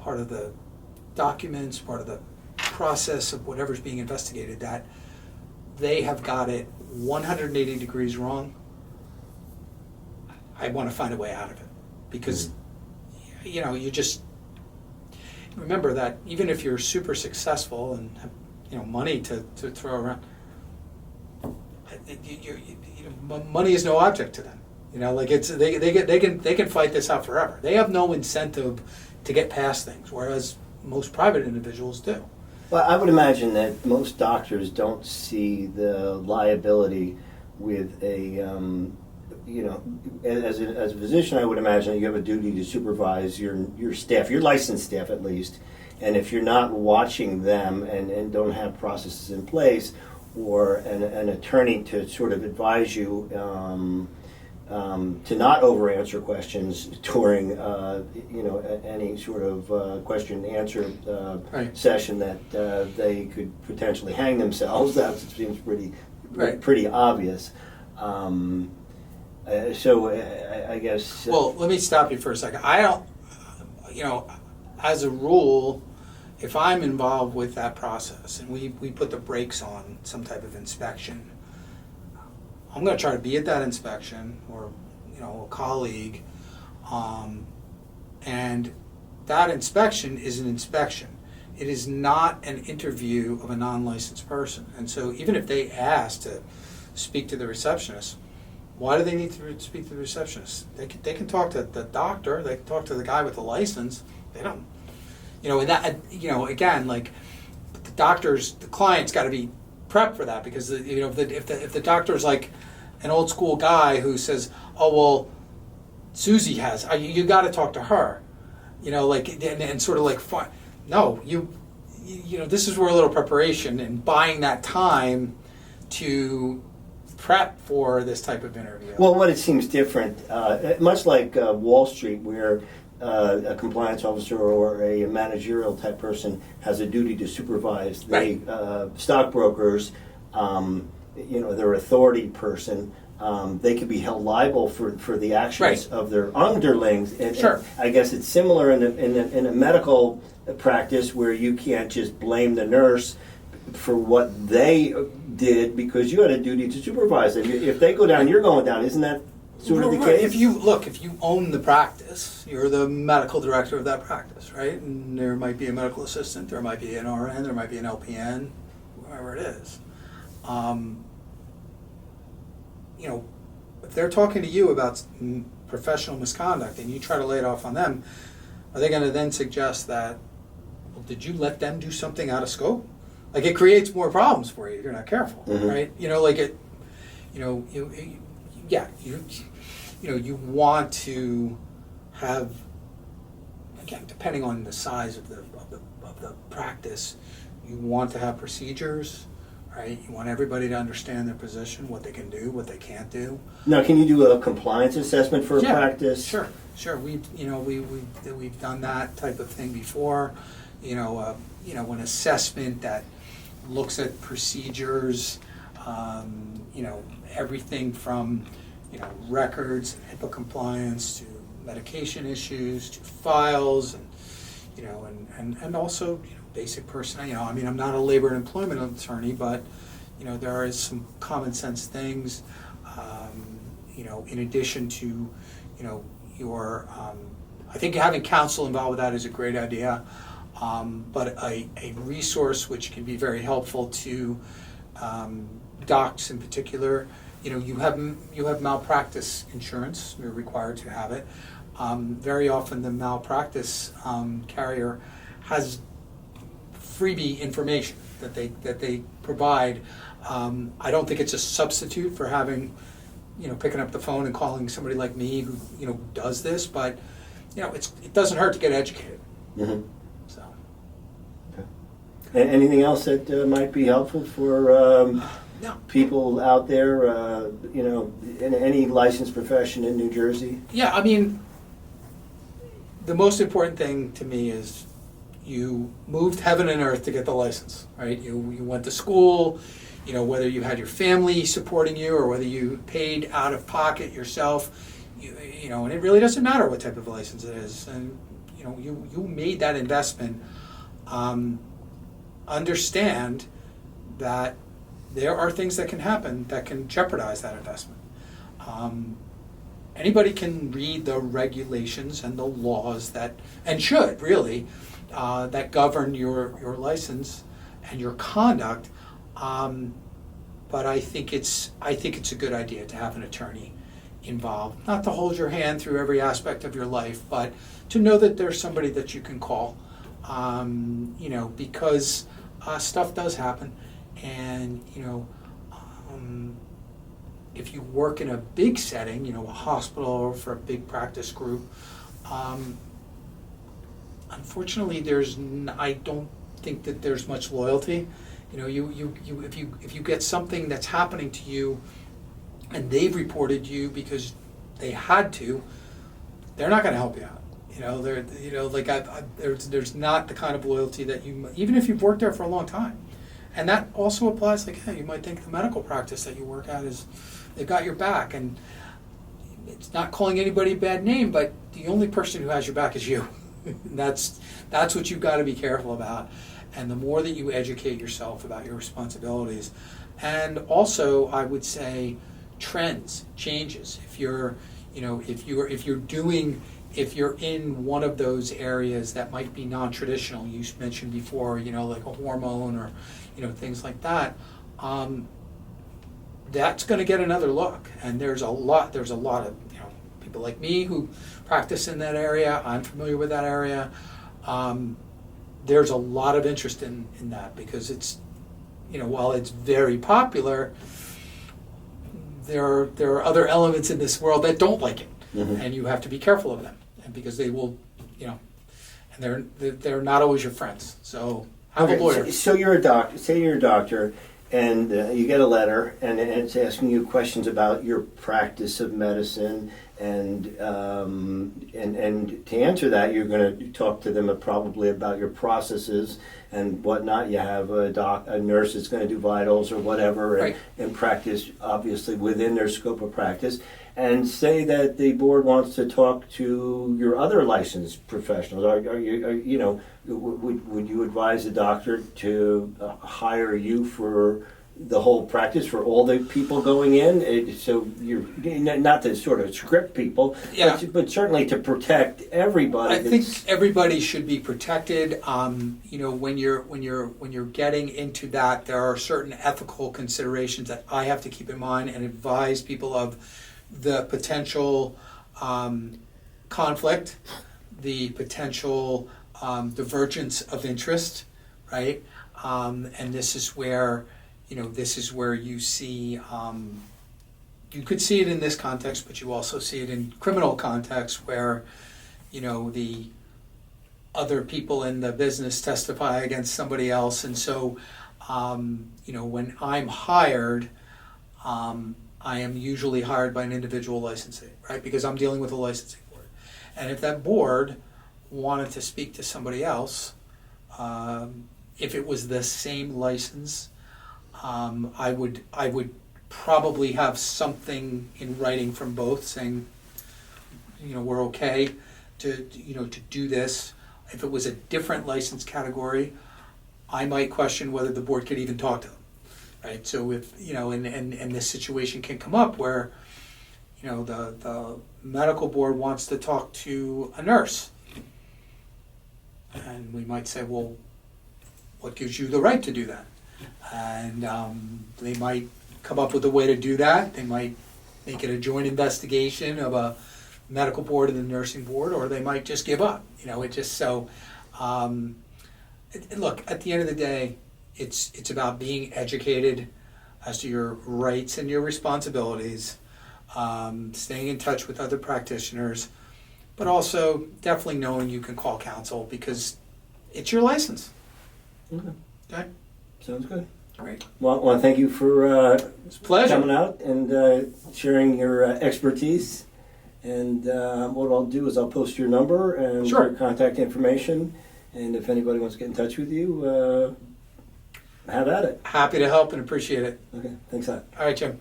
part of the documents, part of the process of whatever's being investigated, that they have got it 180 degrees wrong, I want to find a way out of it. Because, you know, you just remember that even if you're super successful and have, you know, money to throw around, money is no object to them. You know, like they can fight this out forever. They have no incentive to get past things, whereas most private individuals do. Well, I would imagine that most doctors don't see the liability with a, you know, as a physician, I would imagine that you have a duty to supervise your staff, your licensed staff at least, and if you're not watching them and don't have processes in place, or an attorney to sort of advise you to not over-answer questions during, you know, any sort of question and answer Right. session, that they could potentially hang themselves. That seems Right. pretty obvious. So I guess. Well, let me stop you for a second. I don't, you know, as a rule, if I'm involved with that process and we put the brakes on some type of inspection, I'm going to try to be at that inspection, or, you know, a colleague, and that inspection is an inspection. It is not an interview of a non-licensed person. And so even if they ask to speak to the receptionist, why do they need to speak to the receptionist? They can talk to the doctor, they can talk to the guy with the license. They don't, you know, and that, you know, again, like the client's got to be prepped for that, because, you know, if the doctor's like an old school guy who says, oh, well, Susie has, you got to talk to her, you know, like, and sort of like, no, you know, this is where a little preparation and buying that time to prep for this type of interview. Well, what it seems different, much like Wall Street, where a compliance officer or a managerial type person has a duty to supervise the Right. Stockbrokers, you know, their authority person. They could be held liable for the actions Right. of their underlings. And Sure. I guess it's similar in a medical practice, where you can't just blame the nurse for what they did, because you had a duty to supervise them. If they go down, you're going down. Isn't that sort of the Right. case? If you own the practice, you're the medical director of that practice, right? And there might be a medical assistant, there might be an RN, there might be an LPN, whoever it is. You know, if they're talking to you about professional misconduct and you try to lay it off on them, are they going to then suggest that, well, did you let them do something out of scope? Like, it creates more problems for you if you're not careful, right? You know, like it, you know, you want to have, again, depending on the size of the practice, you want to have procedures, right? You want everybody to understand their position, what they can do, what they can't do. Now, can you do a compliance assessment for a practice? Sure. We've done that type of thing before. You know, an assessment that looks at procedures. You know, everything from, you know, records, HIPAA compliance, to medication issues, to files, and, you know, and also, you know, basic personnel. You know, I mean, I'm not a labor and employment attorney, but, you know, there is some common sense things. You know, in addition to, you know, your, I think having counsel involved with that is a great idea. But a resource which can be very helpful to docs in particular, you know, you have malpractice insurance. You're required to have it. Very often the malpractice carrier has freebie information that they provide. I don't think it's a substitute for having, you know, picking up the phone and calling somebody like me who, you know, does this, but, you know, it doesn't hurt to get educated. Mm-hmm. So. Anything else that might be helpful for No. people out there, you know, in any licensed profession in New Jersey? Yeah, I mean, the most important thing to me is you moved heaven and earth to get the license, right? You went to school, whether you had your family supporting you or whether you paid out of pocket yourself, and it really doesn't matter what type of license it is. And, you made that investment. Understand that there are things that can happen that can jeopardize that investment. Anybody can read the regulations and the laws and should really, that govern your license and your conduct. But I think it's a good idea to have an attorney involved, not to hold your hand through every aspect of your life, but to know that there's somebody that you can call, because stuff does happen, and if you work in a big setting, a hospital or for a big practice group, unfortunately, I don't think that there's much loyalty. If you get something that's happening to you, and they've reported you because they had to, they're not going to help you out. There's not the kind of loyalty that even if you've worked there for a long time. And that also applies, you might think the medical practice that you work at they've got your back, and it's not calling anybody a bad name, but the only person who has your back is you. That's what you've got to be careful about. And the more that you educate yourself about your responsibilities, and also I would say trends, changes. If you're in one of those areas that might be non-traditional, you mentioned before, like a hormone or things like that, that's going to get another look. And there's a lot of people like me who practice in that area. I'm familiar with that area. There's a lot of interest in that because it's, while it's very popular, there are other elements in this world that don't like it, and you have to be careful of them, and because they will, and they're not always your friends. So have a lawyer. So you're a doctor. Say you're a doctor, and you get a letter, and it's asking you questions about your practice of medicine, and to answer that, you're going to talk to them probably about your processes and whatnot. You have a nurse that's going to do vitals or whatever, Right. and practice obviously within their scope of practice. And say that the board wants to talk to your other licensed professionals. Would you advise the doctor to hire you for the whole practice for all the people going in? So you're not to sort of script people, Yeah. but certainly to protect everybody. I think everybody should be protected. When you're getting into that, there are certain ethical considerations that I have to keep in mind and advise people of the potential conflict, the potential divergence of interest, right? And this is where you see, you could see it in this context, but you also see it in criminal context where, the other people in the business testify against somebody else. And so, when I'm hired, I am usually hired by an individual licensee, right? Because I'm dealing with a licensing board. And if that board wanted to speak to somebody else, if it was the same license, I would probably have something in writing from both saying, we're okay to do this. If it was a different license category, I might question whether the board could even talk to them. Right, so if and this situation can come up where, the medical board wants to talk to a nurse, and we might say, well, what gives you the right to do that? And they might come up with a way to do that. They might make it a joint investigation of a medical board and the nursing board, or they might just give up. Look, at the end of the day, it's about being educated as to your rights and your responsibilities, staying in touch with other practitioners, but also definitely knowing you can call counsel because it's your license. Okay? Sounds good. Great. Well, thank you for It's a pleasure. coming out and sharing your expertise. And what I'll do is I'll post your number and Sure. your contact information. And if anybody wants to get in touch with you, Have at it. Happy to help and appreciate it. Okay, thanks, Al. All right, Jim.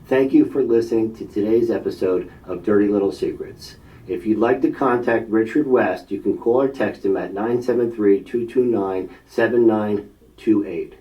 Thank you for listening to today's episode of Dirty Little Secrets. If you'd like to contact Richard West, you can call or text him at 973-229-7928.